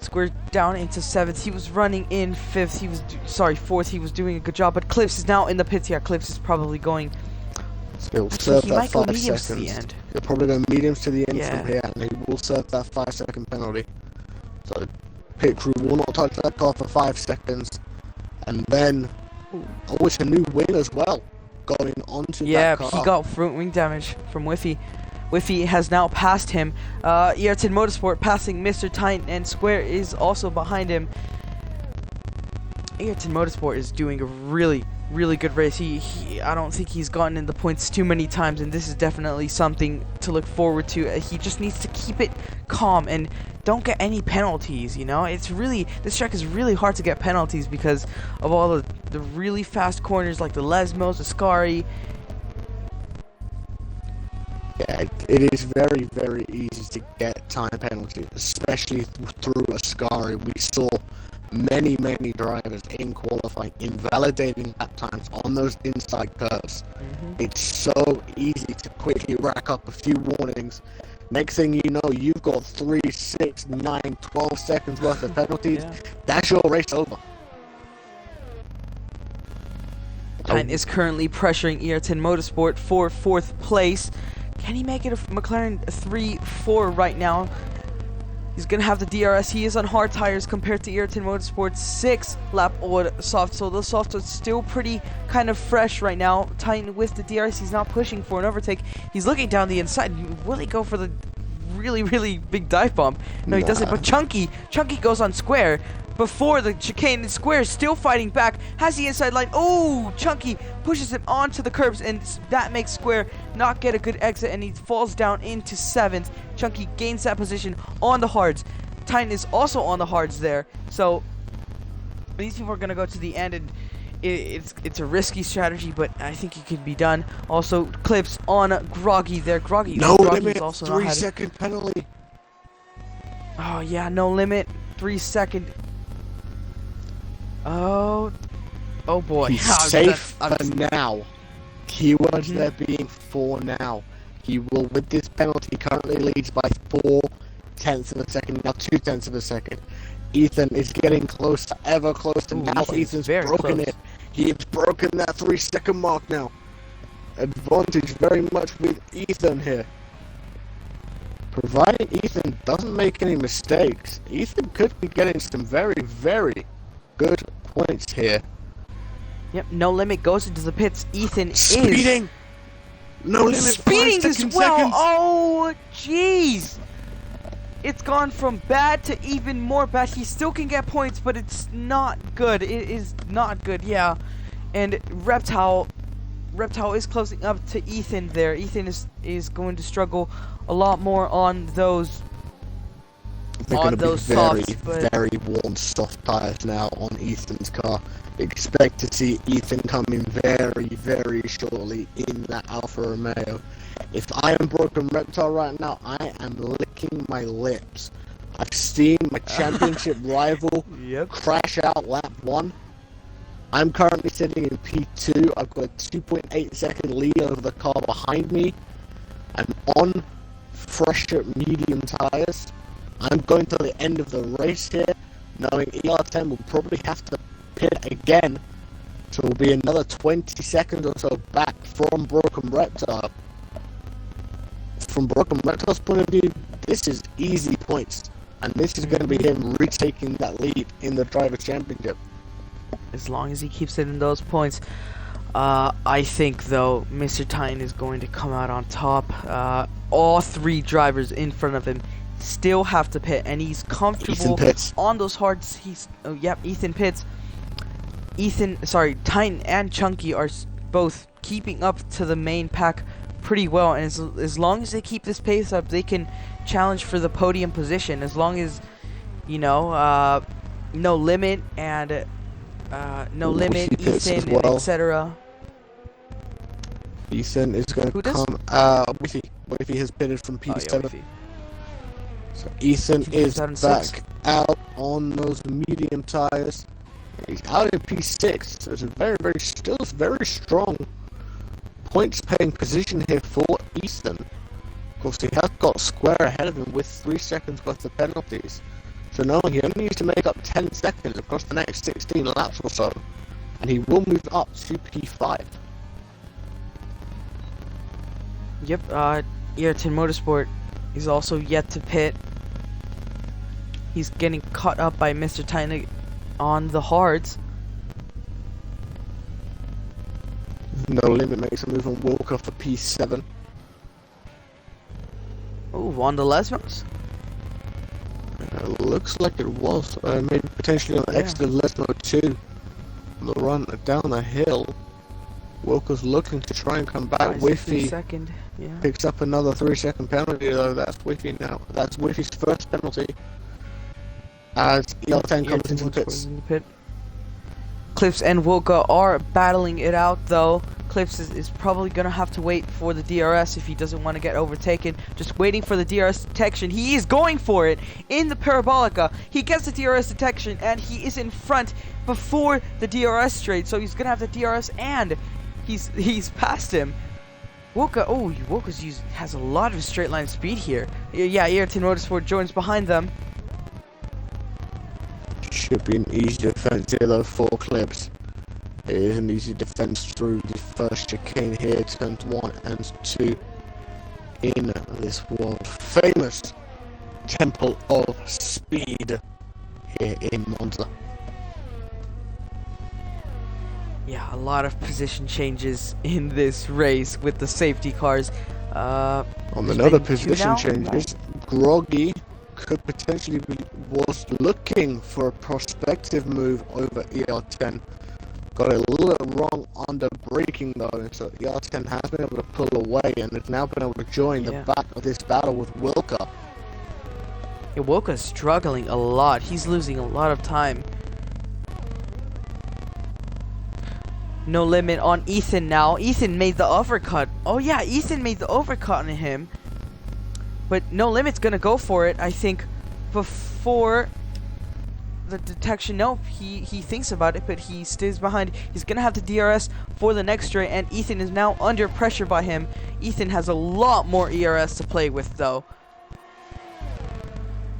Square down into 7th. He was running in 5th. 4th. He was doing a good job, but Clips is now in the pits. Yeah, Clips is probably going.
So he'll serve that 5
mediums
seconds.
to the end.
He'll probably go mediums to the end from here, and he will serve that 5-second penalty. So pit crew will not touch that car for 5 seconds, and then it's a new win as well. Going onto that car.
Yeah, he got front wing damage from Whiffy. Whiffy has now passed him. Ayrton Motorsport passing Mr. Titan, and Square is also behind him. Ayrton Motorsport is doing a really good race. I don't think he's gotten in the points too many times, and this is definitely something to look forward to. He just needs to keep it calm and don't get any penalties, you know? This track is really hard to get penalties because of all the really fast corners like the Lesmos, the Scari.
Yeah, it is very easy to get time penalties, especially through a Scari. We saw many drivers in qualifying invalidating lap times on those inside curves. It's so easy to quickly rack up a few warnings. Next thing you know, you've got 3, 6, 9, 12 seconds worth of penalties. That's your race over.
Titan is currently pressuring Ayrton Motorsport for 4th place. Can he make it a McLaren 3-4 right now? He's going to have the DRS. He is on hard tires compared to Ayrton Motorsport's 6-lap old soft. So the soft is still pretty kind of fresh right now. Titan with the DRS. He's not pushing for an overtake. He's looking down the inside. Will he go for the really big dive bomb? No, he doesn't. But Chunky goes on Square. Before the chicane, and Square is still fighting back, has the inside line. Oh, Chunky pushes him onto the curbs, and that makes Square not get a good exit, and he falls down into 7th. Chunky gains that position on the hards. Titan is also on the hards there, so these people are going to go to the end, and it's a risky strategy, but I think it can be done. Also, Clips on Groggy there. Groggy
limit,
also
3-second penalty.
Oh, yeah, no limit, 3-second. Oh boy.
He's safe for now. Keywords there being for now. He will, with this penalty, currently leads by 0.4 of a second, now 0.2 of a second. Ethan is getting closer, ever closer.
Ooh,
Now
Ethan's
Ethan's broken
close.
it. He has broken that 3-second mark now. Advantage very much with Ethan here. Providing Ethan doesn't make any mistakes, Ethan could be getting some very, very good points here.
Yep, No Limit goes into the pits. Ethan
Speeding! No Limit
speeding as
5
well.
seconds.
Oh, jeez! It's gone from bad to even more bad. He still can get points, but it's not good. It is not good, yeah. And Reptile is closing up to Ethan there. Ethan is going to struggle a lot more on those softs, but
very worn soft tires now on Ethan's car. Expect to see Ethan coming very, very shortly in that Alfa Romeo. If I am Broken Reptile right now, I am licking my lips. I've seen my championship rival crash out lap 1. I'm currently sitting in P2. I've got a 2.8 second lead over the car behind me. I'm on fresher medium tires. I'm going to the end of the race here, knowing ER10 will probably have to pit again. So we'll be another 20 seconds or so back from Broken Reptile. From Broken Reptile's point of view, this is easy points. And this is going to be him retaking that lead in the Drivers' Championship.
as long as he keeps hitting those points. I think, though, Mr. Titan is going to come out on top. All 3 drivers in front of him still have to pit, and he's comfortable on those hards. Ethan pits. Titan and Chunky are both keeping up to the main pack pretty well, and as long as they keep this pace up, they can challenge for the podium position. As long as, No Limit and Ethan, and etc.
Ethan is going to come. Wifey has pitted from P7. So Ethan is back out on those medium tires. He's out in P6. So it's a very strong points paying position here for Ethan. Of course, he has got square ahead of him with 3 seconds worth of penalties. So now he only needs to make up 10 seconds across the next 16 laps or so, and he will move up to P5.
Yep, Ayrton Motorsport is also yet to pit. He's getting caught up by Mr. Titan on the hards.
No Limit makes a move on Walker for P7.
Oh, on the Lesmos?
Looks like it was. Maybe potentially on extra Lesmo 2. The run down the hill. Walker's looking to try and come back. Whiffy picks up another 3-second penalty, though. That's Whiffy now. That's Whiffy's first penalty. As EL10 comes into the pit.
Clips and Wilka are battling it out, though. Clips is probably going to have to wait for the DRS if he doesn't want to get overtaken. Just waiting for the DRS detection. He is going for it in the Parabolica. He gets the DRS detection, and he is in front before the DRS straight. So he's going to have the DRS, and he's past him. Wilka's has a lot of straight line speed here. Yeah, Ayrton Motorsport joins behind them.
Should be an easy defense here, though, for Clips. It is an easy defense through the first chicane here, turns 1 and 2 in this world famous Temple of Speed here in Monza.
Yeah, a lot of position changes in this race with the safety cars.
On another position changes, Groggy could potentially was looking for a prospective move over ER10. Got a little bit wrong on the braking though, so ER10 has been able to pull away and has now been able to join the back of this battle with Wilka.
Yeah, Wilka's struggling a lot. He's losing a lot of time. No Limit on Ethan now. Ethan made the overcut. Oh yeah, Ethan made the overcut on him. But No Limit's gonna go for it, I think, before the detection. No, he thinks about it, but he stays behind. He's gonna have the DRS for the next straight, and Ethan is now under pressure by him. Ethan has a lot more ERS to play with, though.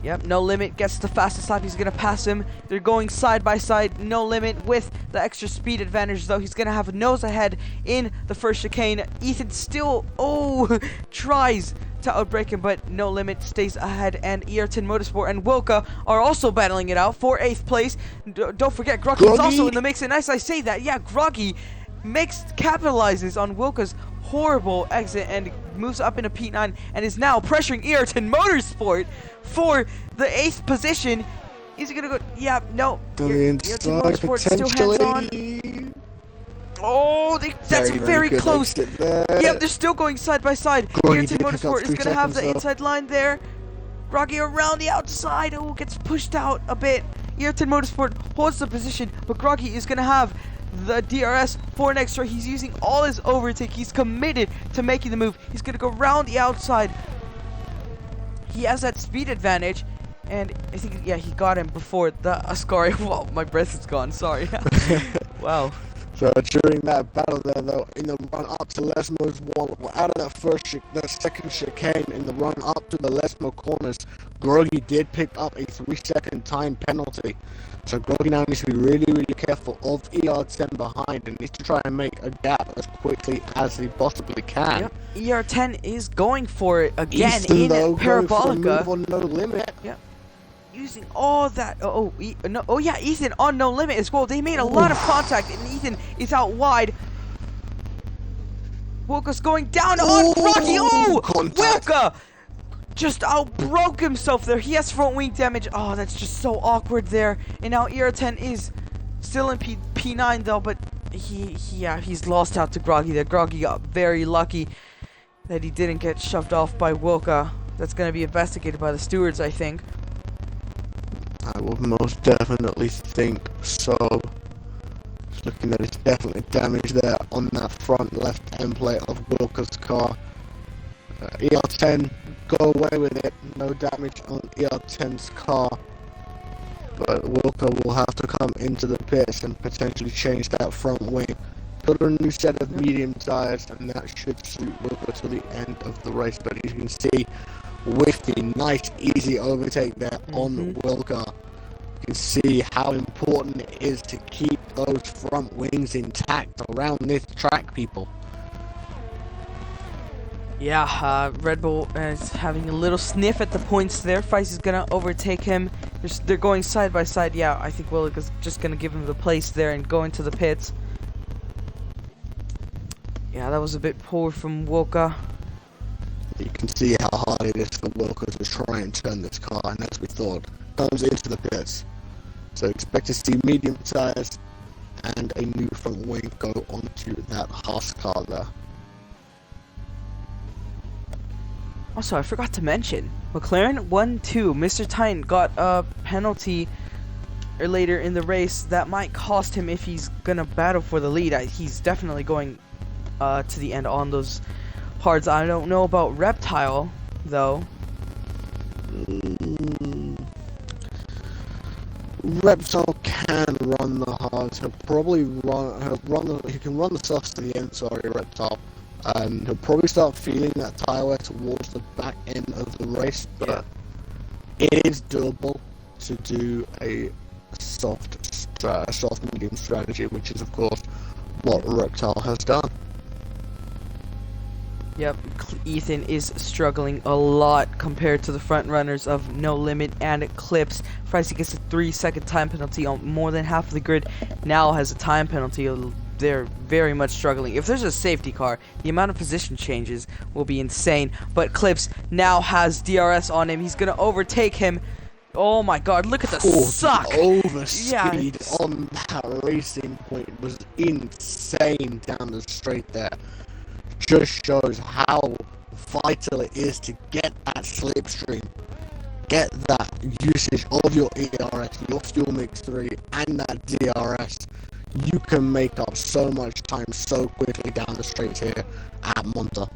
Yep, No Limit gets the fastest lap. He's going to pass him. They're going side by side. No Limit with the extra speed advantage, though. He's going to have a nose ahead in the first chicane. Ethan still, tries to outbreak him, but No Limit stays ahead. And Ayrton Motorsport and Wilka are also battling it out for 8th place. Don't forget, Groggy's also in the mix. And as I say that, yeah, Groggy capitalizes on Wilka's horrible exit and moves up into P9 and is now pressuring Ayrton Motorsport for the 8th position. Is he gonna go? Yeah, no. Ayrton Motorsport still hands on. Oh, that's very close. Yep, they're still going side by side. Ayrton Motorsport is gonna have the inside line there. Groggy around the outside. Oh, gets pushed out a bit. Ayrton Motorsport holds the position, but Groggy is gonna have the DRS for next year. He's using all his overtake. He's committed to making the move. He's gonna go around the outside. He has that speed advantage, and I think, yeah, he got him before the Ascari. Whoa, my breath is gone. Sorry. Wow.
So during that battle there, though, in the run up to Lesmo's wall, out of that second chicane, in the run up to the Lesmo corners, Groggy did pick up a 3-second time penalty. So Groggy now needs to be really, really careful of ER10 behind and needs to try and make a gap as quickly as he possibly can.
Yep. ER10 is going for it again
Easton,
in
though,
Parabolica.
Going for a move on No Limit.
Yep. Using all that. Ethan on No Limit as well. They made a lot of contact, and Ethan is out wide. Wilka's going down on Groggy. Wilka just outbroke himself there. He has front wing damage. Oh, that's just so awkward there. And now ER10 is still in P9 though, but he's lost out to Groggy there. Groggy got very lucky that he didn't get shoved off by Wilka. That's going to be investigated by the stewards, I think.
I would most definitely think so. Just looking at it's definitely damage there on that front left end plate of Wilka's car. ER10, go away with it. No damage on ER10's car. But Wilka will have to come into the pits and potentially change that front wing. Put on a new set of medium tires, and that should suit Wilka to the end of the race. But as you can see, with the nice easy overtake there on Wilka, you can see how important it is to keep those front wings intact around this track, people.
Yeah, Red Bull is having a little sniff at the points there. Feist is gonna overtake him. They're going side by side. Yeah, I think Wilka's just gonna give him the place there and go into the pits. Yeah, that was a bit poor from Wilka.
You can see how hard it is for Wilka to try and turn this car, and as we thought, comes into the pits. So expect to see medium tires and a new front wing go onto that Haas car there.
Also, I forgot to mention, McLaren 1-2. Mr. Tyne got a penalty later in the race that might cost him if he's gonna battle for the lead. He's definitely going to the end on those hards. I don't know about Reptile though.
Reptile can run the hards. He'll probably he can run the softs to the end. Sorry, Reptile. He'll probably start feeling that tire wear towards the back end of the race, but it is doable to do a soft medium strategy, which is of course what Reptile has done.
Yep, Ethan is struggling a lot compared to the front runners of No Limit and Eclipse. Feist gets a 3-second time penalty on more than half of the grid. Now has a time penalty. They're very much struggling. If there's a safety car, the amount of position changes will be insane. But Eclipse now has DRS on him. He's gonna overtake him. Oh my god, look at the suck!
The overspeed on that racing point was insane down the straight there. Just shows how vital it is to get that slipstream, get that usage of your ERS, your fuel mix 3, and that DRS. You can make up so much time so quickly down the straight here at Monza.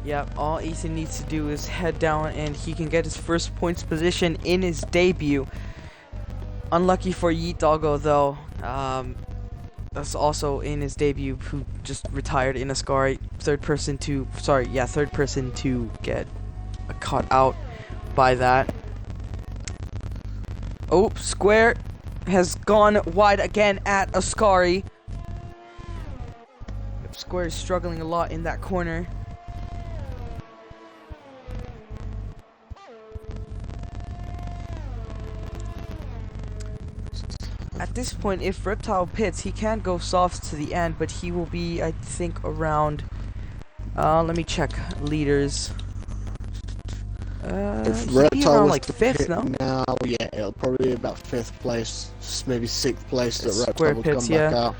Yep, all Ethan needs to do is head down and he can get his first points position in his debut. Unlucky for Yeet Doggo though. that's also in his debut, who just retired in Ascari. Third person to get caught out by that. Oh, Square has gone wide again at Ascari. Square is struggling a lot in that corner. At this point, if Reptile pits, he can go soft to the end, but he will be, I think, around... let me check leaders.
If
He'd be
Reptile
around
was
like
to
5th,
pit
no?
now, yeah, it'll probably be about 5th place, maybe 6th place that
Square
Reptile will
pits,
come back
yeah.
out.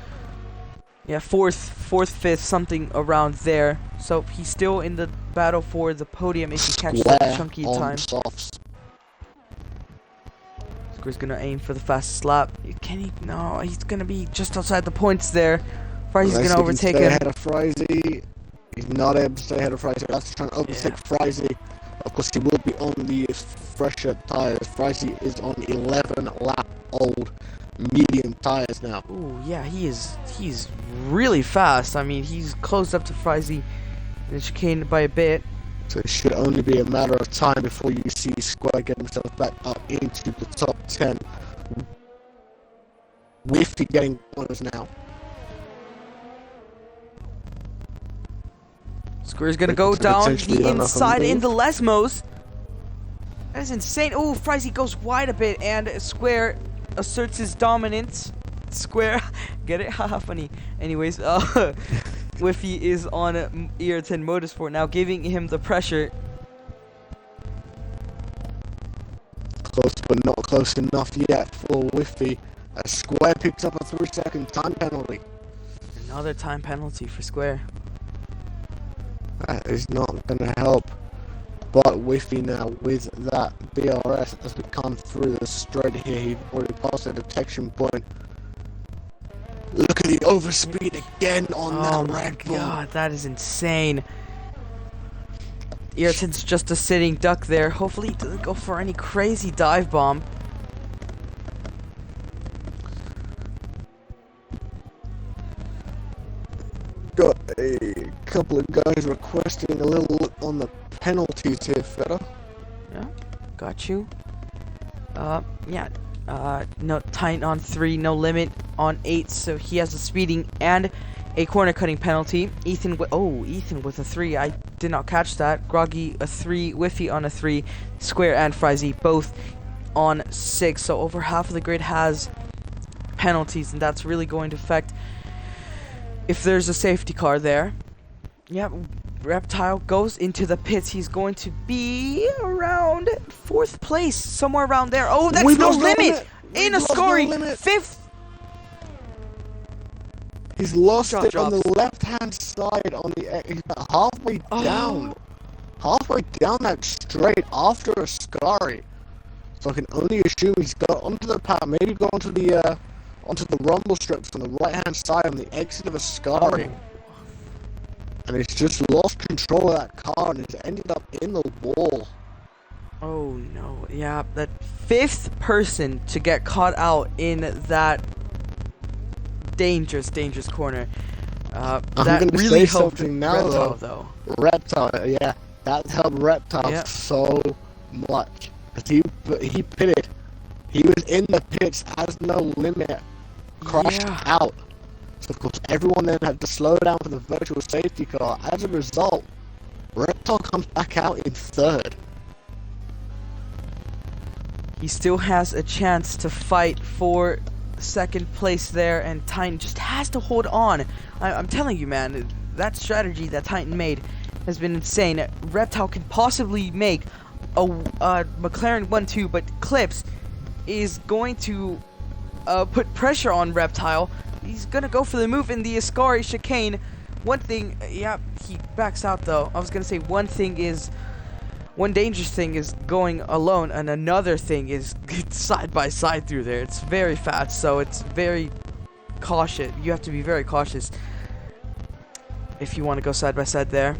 Yeah, 4th, 5th, something around there. So he's still in the battle for the podium if he catches
Square
that chunky
on
time.
softs.
Square's gonna aim for the fastest lap. Can he? No, he's gonna be just outside the points there. Fry's
Unless
gonna
he can
overtake
stay
him.
ahead of Frizy. He's not able to stay ahead of Frizy. That's trying to overtake Frizy. Of course, he will be on the fresher tires. Frizy is on 11 lap old medium tires now.
Ooh, yeah, he's really fast. I mean, he's closed up to Frizy in the chicane by a bit.
So it should only be a matter of time before you see Square get himself back up into the top 10. Whiffy getting corners now.
Square's gonna go down
Potentially
the
run off a
inside in
move.
the Lesmos. That is insane. Oh, Frizy goes wide a bit, and Square asserts his dominance. Square, get it? Haha, funny. Anyways, Whiffy is on ER10 Motorsport now, giving him the pressure.
Close, but not close enough yet for Whiffy. As Square picks up a 3-second time penalty.
Another time penalty for Square.
That is not going to help. But Whiffy now with that BRS as we come through the straight here. He's already passed the detection point. Look at the overspeed again on that Red Bull.
God, that is insane. Ayrton's just a sitting duck there. Hopefully he doesn't go for any crazy dive bomb.
Got a couple of guys requesting a little look on the penalties here, Feta.
Yeah, got you. Yeah. No tight on 3, no limit on 8, so he has a speeding and a corner cutting penalty. Ethan with a 3. I did not catch that. Groggy a 3, Whiffy on a 3, Square and Frizy both on 6. So over half of the grid has penalties, and that's really going to affect if there's a safety car there. Yeah, Reptile goes into the pits. He's going to be around 4th place, somewhere around there. Oh, that's no limit! In Ascari, 5th.
He's lost
Drop
it on
drops.
the left-hand side. He's about halfway down. Halfway down that straight after Ascari. So I can only assume he's got onto the path, maybe go onto the rumble strips on the right-hand side on the exit of Ascari. And he's just lost control of that car and has ended up in the wall.
Oh no, yeah, that 5th person to get caught out in that dangerous corner. That really helped Reptile, though.
Reptile, yeah, that helped Reptile so much. He pitted. He was in the pits as no limit, crashed out. So of course everyone then had to slow down for the virtual safety car. As a result, Reptile comes back out in 3rd.
He still has a chance to fight for 2nd place there, and Titan just has to hold on. I'm telling you, man, that strategy that Titan made has been insane. Reptile can possibly make a McLaren 1-2, but Clips is going to put pressure on Reptile. He's gonna go for the move in the Ascari chicane. One thing, yeah, he backs out though. I was gonna say one dangerous thing is going alone, and another thing is side by side through there. It's very fast, so it's very cautious. You have to be very cautious if you want to go side by side there.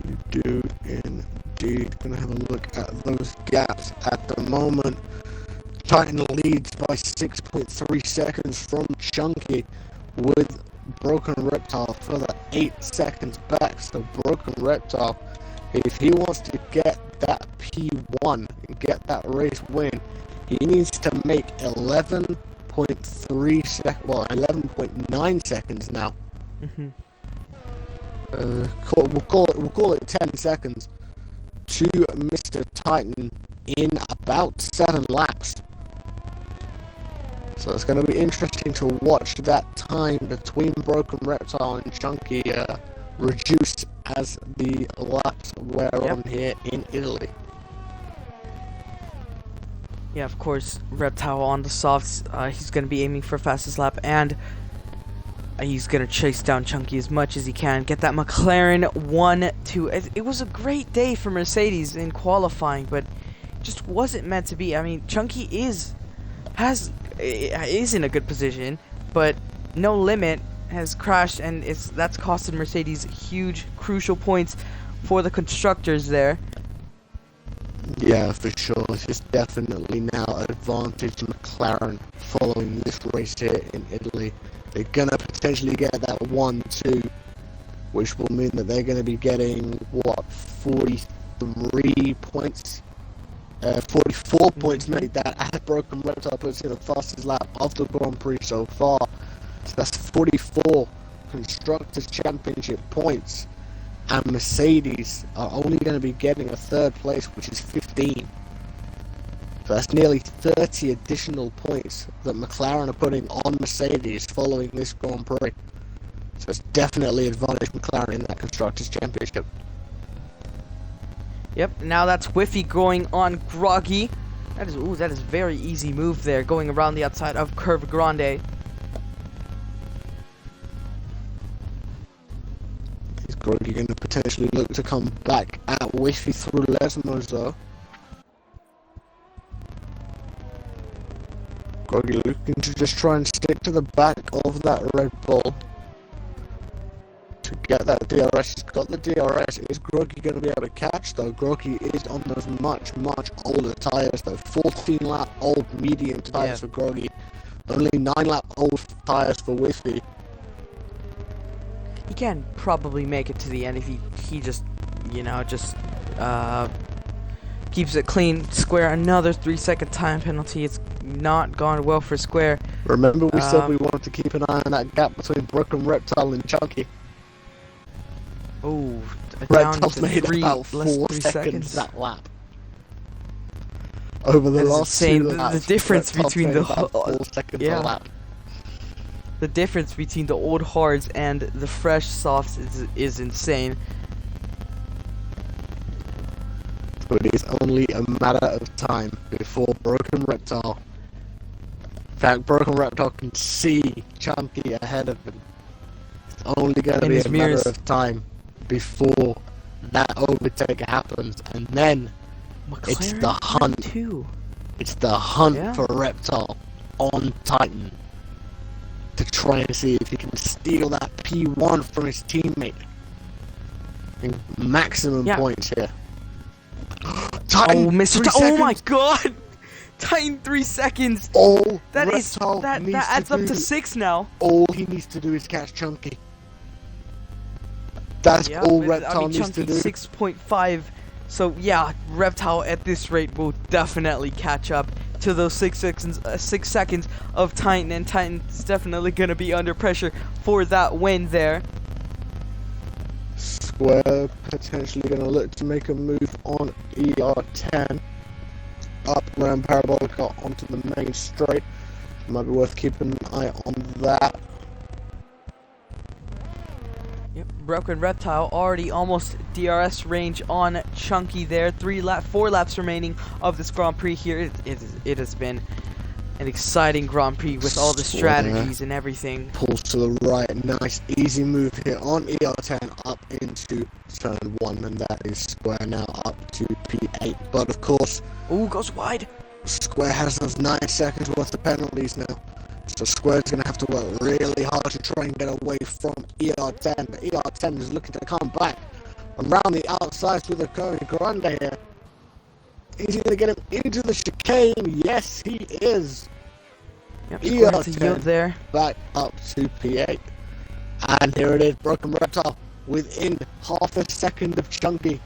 You do indeed. Gonna have a look at those gaps at the moment. Titan leads by 6.3 seconds from Chunky, with Broken Reptile further 8 seconds back. So Broken Reptile, if he wants to get that P1 and get that race win, he needs to make 11.3 seconds, well, 11.9 seconds now. We'll call it 10 seconds to Mr. Titan in about 7 laps. So it's going to be interesting to watch that time between Broken Reptile and Chunky reduce as the laps wear on here in Italy.
Yeah, of course, Reptile on the softs. He's going to be aiming for fastest lap, and he's going to chase down Chunky as much as he can. Get that McLaren 1-2. It was a great day for Mercedes in qualifying, but it just wasn't meant to be. I mean, Chunky is in a good position, but No Limit has crashed, and that's costed Mercedes huge, crucial points for the constructors there.
Yeah, for sure. It's definitely now advantage McLaren following this race here in Italy. They're gonna potentially get that 1-2, which will mean that they're gonna be getting what, 43 points. 44 points made that as Broken Reptile puts in the fastest lap of the Grand Prix so far. So that's 44 Constructors' Championship points. And Mercedes are only going to be getting a 3rd place, which is 15. So that's nearly 30 additional points that McLaren are putting on Mercedes following this Grand Prix. So it's definitely advantage McLaren in that Constructors' Championship.
Yep, now that's Whiffy going on Groggy. That is very easy move there, going around the outside of Curve Grande.
Is Groggy going to potentially look to come back at Whiffy through Lesmos though? Groggy looking to just try and stick to the back of that Red Bull to get that DRS. He's got the DRS. Is Groggy going to be able to catch though? Groggy is on those much older tyres though. 14 lap old medium tyres for Groggy. Only 9 lap old tyres for Whiffy.
He can probably make it to the end if he just, keeps it clean. Square, another 3-second time penalty. It's not gone well for Square.
Remember we said we wanted to keep an eye on that gap between Broken Reptile and Chunky.
Oh, down
Reptile's
to
made about 4 seconds that lap. Over the last 2 laps,
the difference between the
4 seconds a lap.
The difference between the old hards and the fresh softs is insane.
But it is only a matter of time before Broken Reptile. In fact, Broken Reptile can see Chunky ahead of him. It's only going to be a matter of time before that overtake happens, and then
McLaren
it's the hunt. It's the hunt for Reptile on Titan to try and see if he can steal that P1 from his teammate. And maximum points here. Titan,
Oh my god! Titan 3 seconds! That adds up to 6 now.
All he needs to do is catch Chunky. That's all Reptile needs to do. 6.5.
So yeah, Reptile at this rate will definitely catch up to those 6 seconds of Titan, and Titan's definitely gonna be under pressure for that win there.
Square potentially gonna look to make a move on ER10 up around Parabolica onto the main straight. Might be worth keeping an eye on that.
Yep, Broken Reptile already almost DRS range on Chunky there. 4 laps remaining of this Grand Prix here. It has been an exciting Grand Prix with all the strategies and everything.
Pulls to the right, nice easy move here on ER10 up into turn 1, and that is Square now up to P8. But of course,
goes wide.
Square has those 9 seconds worth of penalties now. So Square's going to have to work really hard to try and get away from ER10. But ER10 is looking to come back around the outside with a Curve Grande here. Is he going to get him into the chicane? Yes, he is.
Yep, square to yield
ER10
there.
back up to P8. And here it is, Broken Reptile within half a second of Chunky.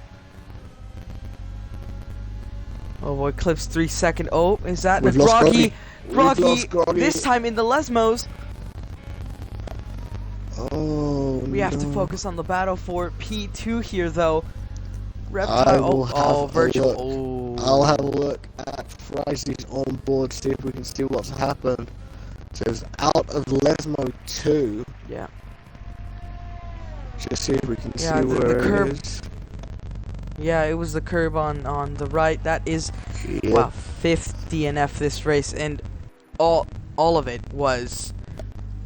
Oh boy, clips 3 second. Oh, is that
We've lost
Groggy?
We've lost
Groggy, this time in the Lesmos.
Oh,
We have to
no.
focus on the battle for P2 here, though.
I
Reptile.
will have a
virtual.
look.
Oh.
I'll have a look at Frizy's on board, see if we can see what's happened. So it's out of Lesmo 2.
Yeah.
Just see if we can
Yeah,
see
the
where
curb.
it is.
Yeah, it was the curb on the right. That is,
Yep.
wow, 5th DNF this race, and all of it was,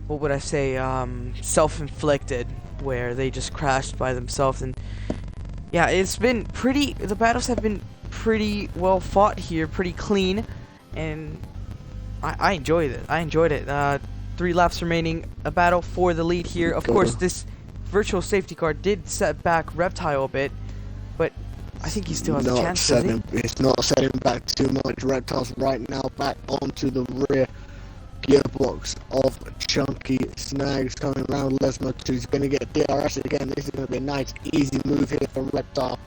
what would I say, self-inflicted, where they just crashed by themselves. And yeah, it's been pretty, the battles have been pretty well fought here, pretty clean, and I enjoyed it. I enjoyed it. 3 laps remaining, a battle for the lead here. Of course, this virtual safety car did set back Reptile a bit, but I think he still has a chance, doesn't he?
It's not setting back too much. Reptiles right now back onto the rear gearbox of Chunky. Snags coming around Lesmo 2. He's going to get DRS again. This is going to be a nice, easy move here from Reptile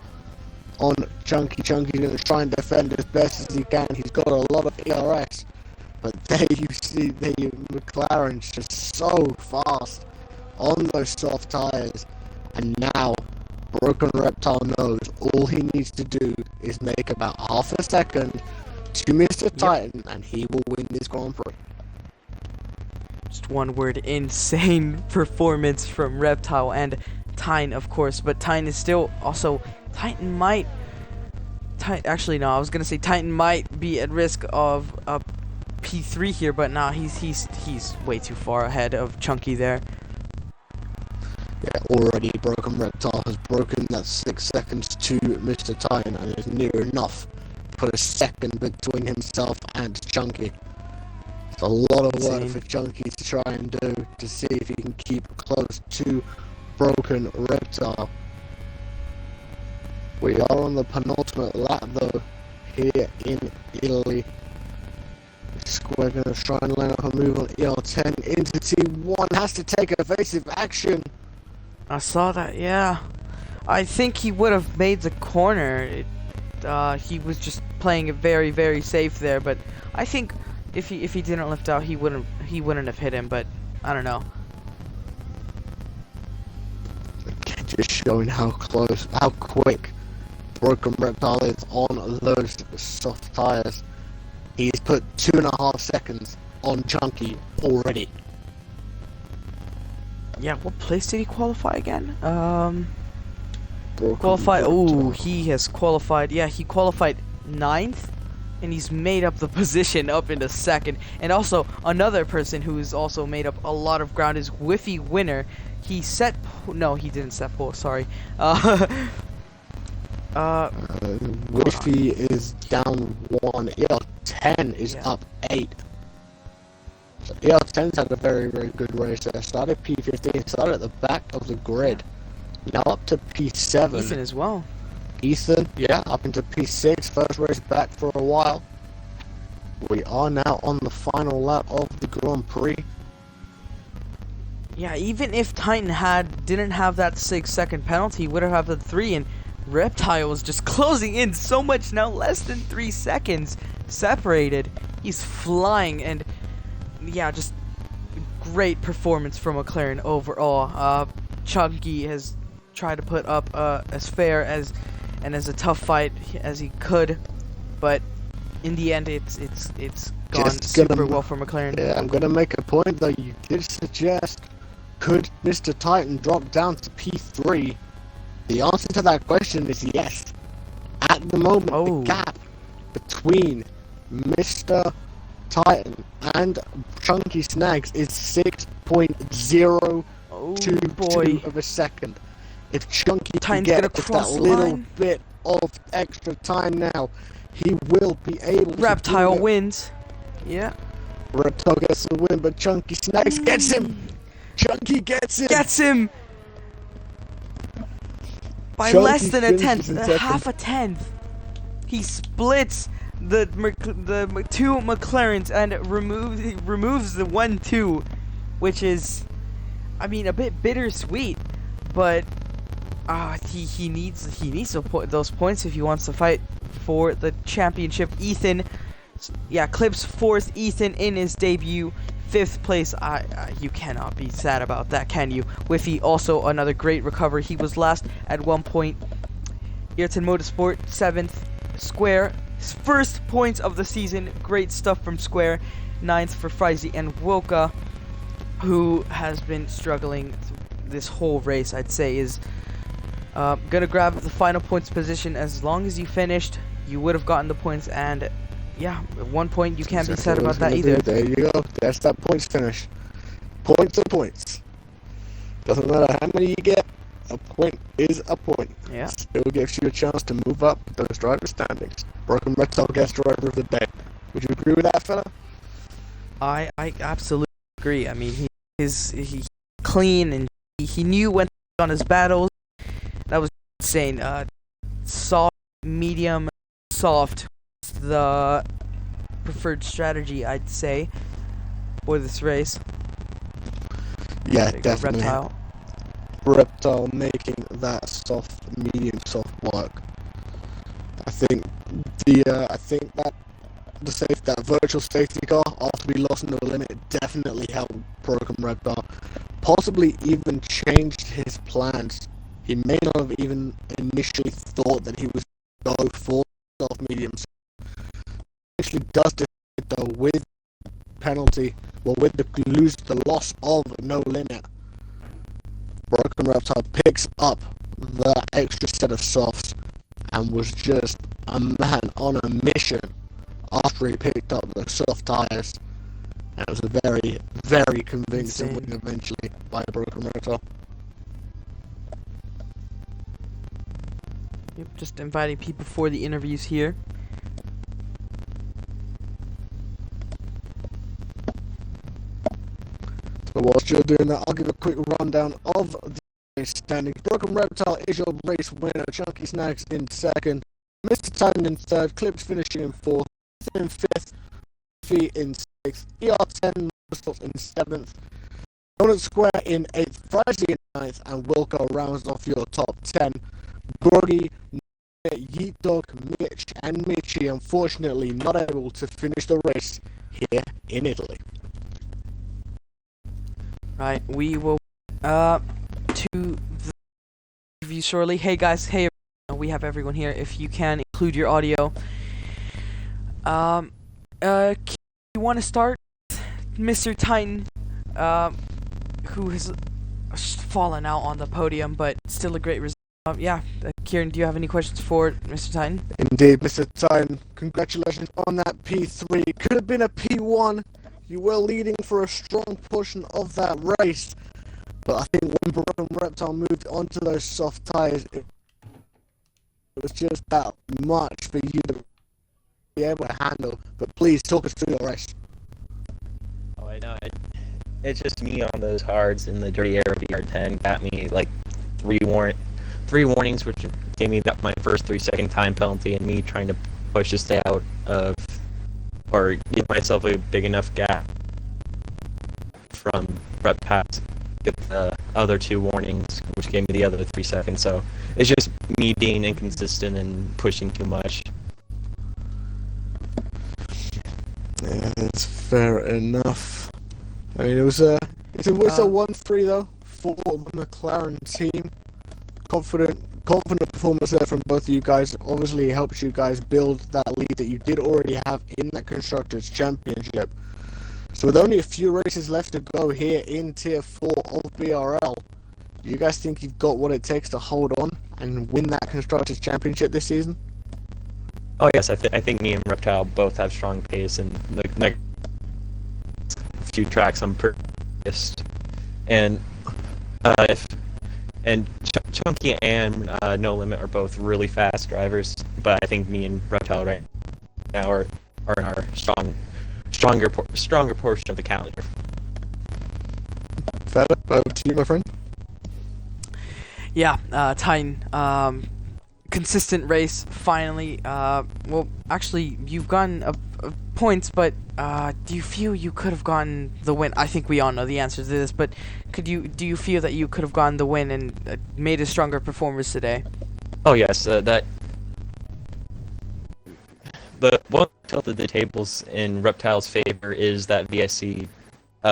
on Chunky. Chunky's going to try and defend as best as he can. He's got a lot of ERS. But there you see the McLaren's just so fast on those soft tires. And now Broken Reptile knows all he needs to do is make about half a second to Mr. Titan, and he will win this Grand Prix.
Just one word, insane performance from Reptile and Titan, of course. But Titan is still also, Titan might, actually no, I was gonna say Titan might be at risk of a P3 here, but nah, he's way too far ahead of Chunky there.
Yeah, already Broken Reptile has broken that 6 seconds to Mr. Titan, and is near enough to put a second between himself and Chunky. It's a lot of work for Chunky to try and do to see if he can keep close to Broken Reptile. We are on the penultimate lap though, here in Italy. We're going to try and line up a move on EL10 into T1, has to take evasive action.
I saw that, yeah. I think he would have made the corner. He was just playing it very, very safe there. But I think if he didn't lift out, he wouldn't have hit him. But I don't know.
Just showing how close, how quick Broken Reptile is on those soft tires. He's put 2.5 seconds on Chunky already.
Yeah, what place did he qualify again?
Broken
Qualified. Oh,
Reptile.
he has qualified. Yeah, he qualified 9th, and he's made up the position up into 2nd. And also another person who's also made up a lot of ground is Whiffy Winner. He set. No, he didn't set pole. Sorry.
Whiffy is down 1. EL10 is up 8. So EL10's had a very, very good race there. Started P15, started at the back of the grid. Now up to P7.
Ethan as well.
Ethan, yeah, up into P6. First race back for a while. We are now on the final lap of the Grand Prix.
Yeah, even if Titan didn't have that 6-second penalty, he would have had the 3, and Reptile was just closing in so much now, less than 3 seconds separated. He's flying, and yeah, just great performance from McLaren overall. Chunky has tried to put up as fair as a tough fight as he could, but in the end, it's gone super well for McLaren.
Yeah, I'm gonna make a point though. You did suggest, could Mr. Titan drop down to P3? The answer to that question is yes. At the moment, the gap between Mr. Titan and Chunky Snags is 6.022 of a second. If Chunky can get just that little bit of extra time now, he will be able to.
Reptile wins. Yeah.
Reptile gets the win, but Chunky Snags gets him. Chunky gets him.
Gets him. By
Chunky
less than a tenth,
finishes in
half a tenth. He splits the two McLarens and removes the 1-2, which is, I mean, a bit bittersweet, but he needs those points if he wants to fight for the championship. Ethan, yeah, clips fourth. Ethan in his debut, 5th place. You cannot be sad about that, can you? Whiffy, also another great recovery. He was last at 1 point. Ayrton Motorsport, 7th. Square, first points of the season. Great stuff from Square. 9th for Frizy and Wilka, who has been struggling this whole race, I'd say, is gonna grab the final points position. As long as you finished, you would have gotten the points, and yeah, 1 point, you can't be sad about that either.
There you go. That's that points finish. Points are points. Doesn't matter how many you get, a point is a point.
Yeah.
Still gives you a chance to move up those driver standings. Broken Reptile gets driver of the day. Would you agree with that, fella?
I absolutely agree. I mean, he clean, and he knew when to on his battles. That was insane. Soft, medium, soft, the preferred strategy, I'd say, for this race.
Yeah, definitely. Reptile making that soft, medium, soft work. I think that virtual safety car after we lost No Limit definitely helped Broken Reptile. Possibly even changed his plans. He may not have even initially thought that he was going to go for soft, medium. Actually does this though with penalty, well, with the loss of No Limit. Broken Reptile picks up the extra set of softs and was just a man on a mission after he picked up the soft tires. And it was a very, very convincing win eventually by Broken Reptile.
Yep, just inviting people for the interviews here.
So whilst you're doing that, I'll give a quick rundown of the race standings. Broken Reptile is your race winner. Chunky Snacks in 2nd. Mr. Titan in 3rd. Clips finishing in 4th. In 5th. Fee in 6th. ER10 Motorsports in 7th. Donut Square in 8th. Frizy in 9th. And Wilco rounds off your top 10. Groggy, Yeet Dog, Mitch, and Mitchy unfortunately not able to finish the race here in Italy.
Right, we will to the interview shortly. Hey guys, hey, we have everyone here. If you can include your audio. You want to start, Mr. Titan, who has fallen out on the podium, but still a great result. Yeah, Kieran, do you have any questions for Mr. Titan?
Indeed, Mr. Titan. Congratulations on that P3. Could have been a P1. You were leading for a strong portion of that race. But I think when Broken Reptile moved onto those soft tyres, it was just that much for you to be able to handle. But please, talk us through your race.
Oh, I know. It's just me on those hards in the dirty air of BR10 got me like three warnings, which gave me my first 3-second time penalty, and me trying to push to stay out of, or give myself a big enough gap from Rep Pass to get the other 2 warnings, which gave me the other 3 seconds. So it's just me being inconsistent and pushing too much.
Yeah, that's fair enough. I mean, it was a 1-3 though for the McLaren team. Confident performance there from both of you guys. Obviously helps you guys build that lead that you did already have in that Constructors' Championship. So with only a few races left to go here in Tier 4 of BRL, do you guys think you've got what it takes to hold on and win that Constructors' Championship this season?
Oh yes, I think me and Reptile both have strong pace, and the next few tracks I'm pretty pissed. And Chunky and No Limit are both really fast drivers, but I think me and Reptile right now are in our stronger portion of the calendar.
Feta, over to you, my friend.
Yeah, Titan. consistent race finally. Well, actually, you've gotten points, but do you feel you could have gotten the win? I think we all know the answer to this, but do you feel that you could have gotten the win and made a stronger performance today?
Oh yes, the what tilted the tables in Reptile's favor is that VSC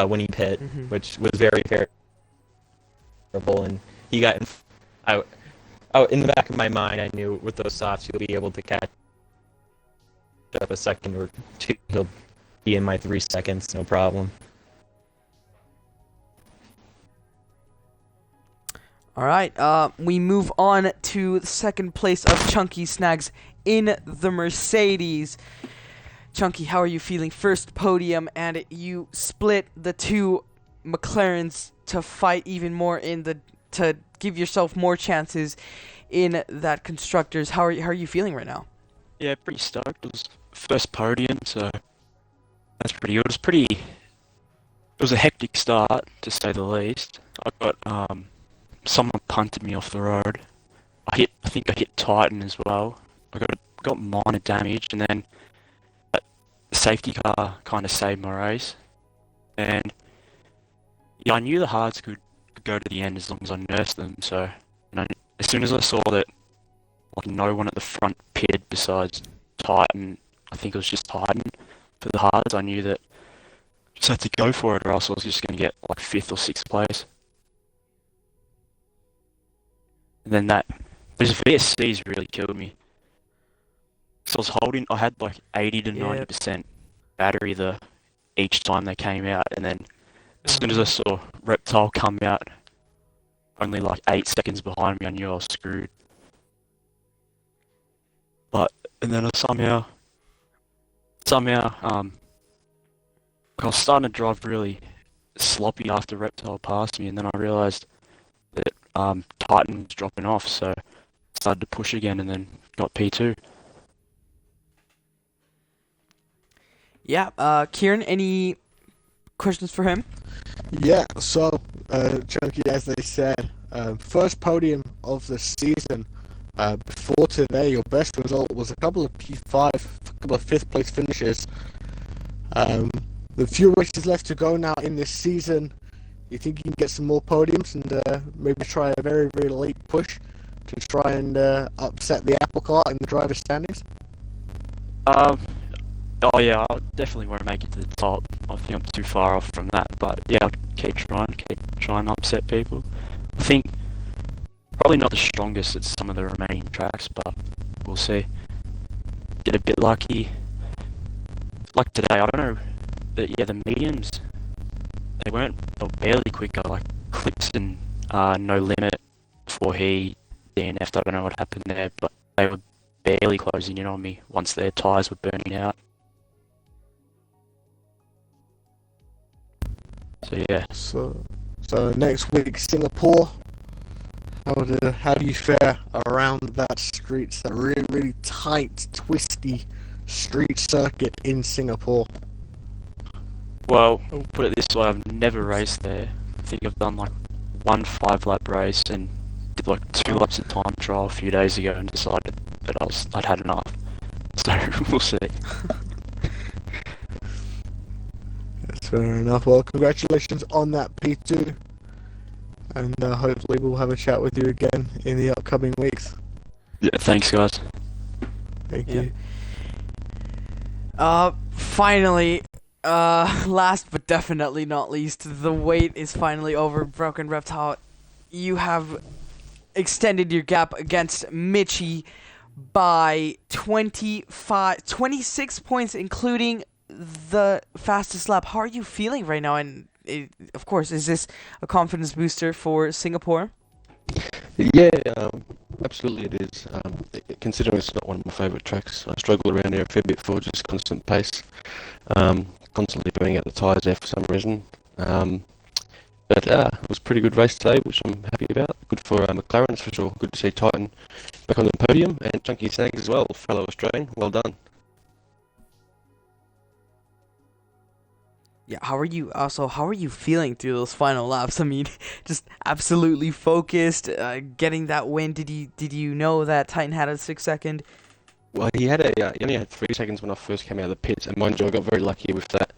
winning pit, which was very favorable, and he got in the back of my mind, I knew with those softs he'll be able to catch up a second or two. He'll be in my 3 seconds, no problem.
All right, we move on to the second place of Chunky Snags in the Mercedes. Chunky, how are you feeling? First podium, and you split the two McLarens to fight even more to give yourself more chances in that constructors. How are you feeling right now?
Yeah, pretty stoked. It was first podium, so that's pretty good. It was a hectic start, to say the least. I got someone punted me off the road. I think I hit Titan as well. I got minor damage, and then the safety car kind of saved my race. And yeah, I knew the hards could go to the end as long as I nursed them. So as soon as I saw that, like, no one at the front pitted besides Titan, I think it was just Titan for the hards, I knew that I just had to go for it, or else I was just going to get like 5th or 6th place. And then those VSCs really killed me. So I had like 80 to 90% battery each time they came out, and then as soon as I saw Reptile come out, only like 8 seconds behind me, I knew I was screwed. And then I somehow, I was starting to drive really sloppy after Reptile passed me, and then I realised that Titan was dropping off, so I started to push again, and then got P2.
Yeah, Kieran, any questions for him?
Yeah, so, Chunky, as they said, first podium of the season. Before today, your best result was a couple of P5, a couple of 5th place finishes. The few races left to go now in this season. You think you can get some more podiums and maybe try a very, very late push to try and upset the apple cart in the driver's standings?
Oh yeah, I definitely want to make it to the top. I think I'm too far off from that, but yeah, I'll keep trying to upset people. I think probably not the strongest at some of the remaining tracks, but we'll see. Get a bit lucky. Like today, I don't know, the mediums, they were barely quicker, like Clips and No Limit before he DNF'd. I don't know what happened there, but they were barely closing in on me once their tyres were burning out. So yeah.
So next week, Singapore. How do you fare around that streets, that really, really tight, twisty street circuit in Singapore?
Well, I'll put it this way, I've never raced there. I think I've done like one 5-lap race and did like 2 laps of time trial a few days ago and decided that I'd had enough. So we'll see.
That's fair enough. Well, congratulations on that P2. And hopefully we'll have a chat with you again in the upcoming weeks.
Yeah, thanks guys.
Thank you.
Finally, last but definitely not least, the wait is finally over. Broken Reptile, you have extended your gap against Mitchie by 26 points, including the fastest lap. How are you feeling right now? And of course, is this a confidence booster for Singapore?
Yeah, absolutely it is. Considering it's not one of my favourite tracks, I struggle around here a fair bit for just constant pace. Constantly burning out the tyres there for some reason. But it was a pretty good race today, which I'm happy about. Good for McLaren, for sure. Good to see Titan back on the podium, and Chunky Snags as well, fellow Australian. Well done.
Yeah, how are you? Also, how are you feeling through those final laps? I mean, just absolutely focused, getting that win. Did you know that Titan had a 6 second?
Well, he only had 3 seconds when I first came out of the pits, and mind you, I got very lucky with that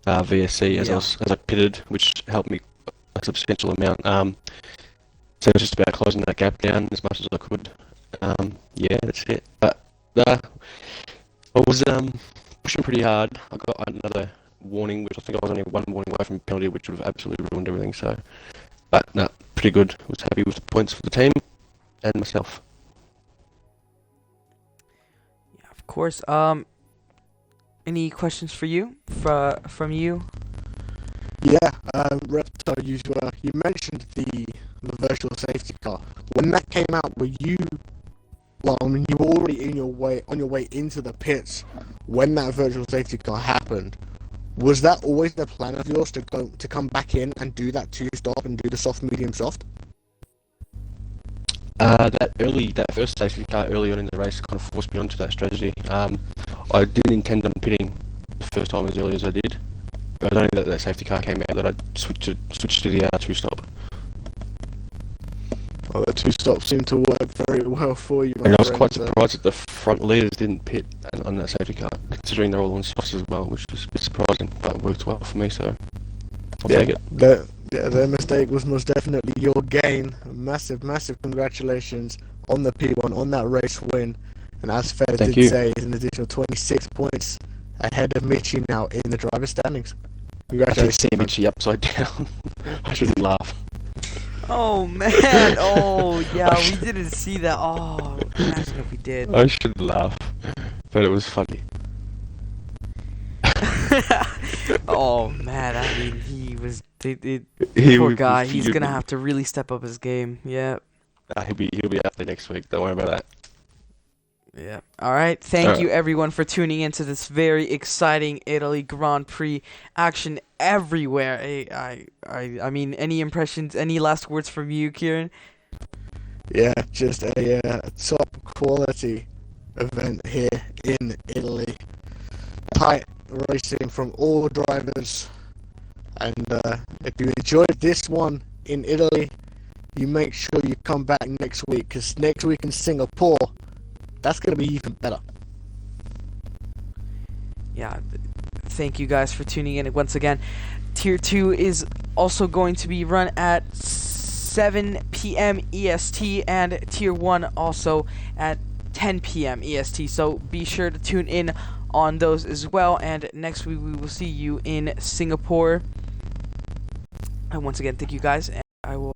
VSC
Yeah.
as I pitted, which helped me a substantial amount. So it was just about closing that gap down as much as I could. Yeah, that's it. But I was pushing pretty hard. I got another warning, which I think I was only one warning away from penalty, which would have absolutely ruined everything. So, but no, pretty good. Was happy with the points for the team and myself.
Yeah, of course. Any questions for you? From you?
Yeah, Reptile, you mentioned the virtual safety car. When that came out, were you? Well, I mean, you were already on your way into the pits when that virtual safety car happened. Was that always the plan of yours to come back in and do that 2-stop and do the soft, medium, soft?
That first safety car early on in the race kind of forced me onto that strategy. I didn't intend on pitting the first time as early as I did. But only that safety car came out that I switched to the 2-stop.
Well, the 2-stop seemed to work very well for you.
And I was quite surprised that the front leaders didn't pit on that safety car, considering they're all on softs as well, which was a bit surprising, but it worked well for me, so I'll take it.
Their mistake was most definitely your gain. Massive, massive congratulations on the P1, on that race win. And as Fez
Thank
did
you.
say, is an additional 26 points ahead of Michi now in the driver's standings.
I did
Congratulations.
see Michi upside down. I shouldn't laugh.
Oh man! Oh yeah, we didn't see that. Oh, imagine if we did.
I shouldn't laugh, but it was funny.
Oh man, I mean, he was.
He
Poor
was
guy. He's
fuming.
gonna have to really step up his game. Yeah.
He'll be out there next week. Don't worry about that.
Yeah. All right. Thank
Alright.
you everyone for tuning into this very exciting Italy Grand Prix action everywhere. I mean, any impressions? Any last words from you, Kieran?
Yeah, just a top quality event here in Italy. Tight racing from all drivers. And if you enjoyed this one in Italy, you make sure you come back next week, because next week in Singapore, that's going to be even better.
Yeah. Thank you guys for tuning in once again. Tier 2 is also going to be run at 7 p.m. EST, and Tier 1 also at 10 p.m. EST. So be sure to tune in on those as well. And next week we will see you in Singapore. And once again, thank you guys. And I will.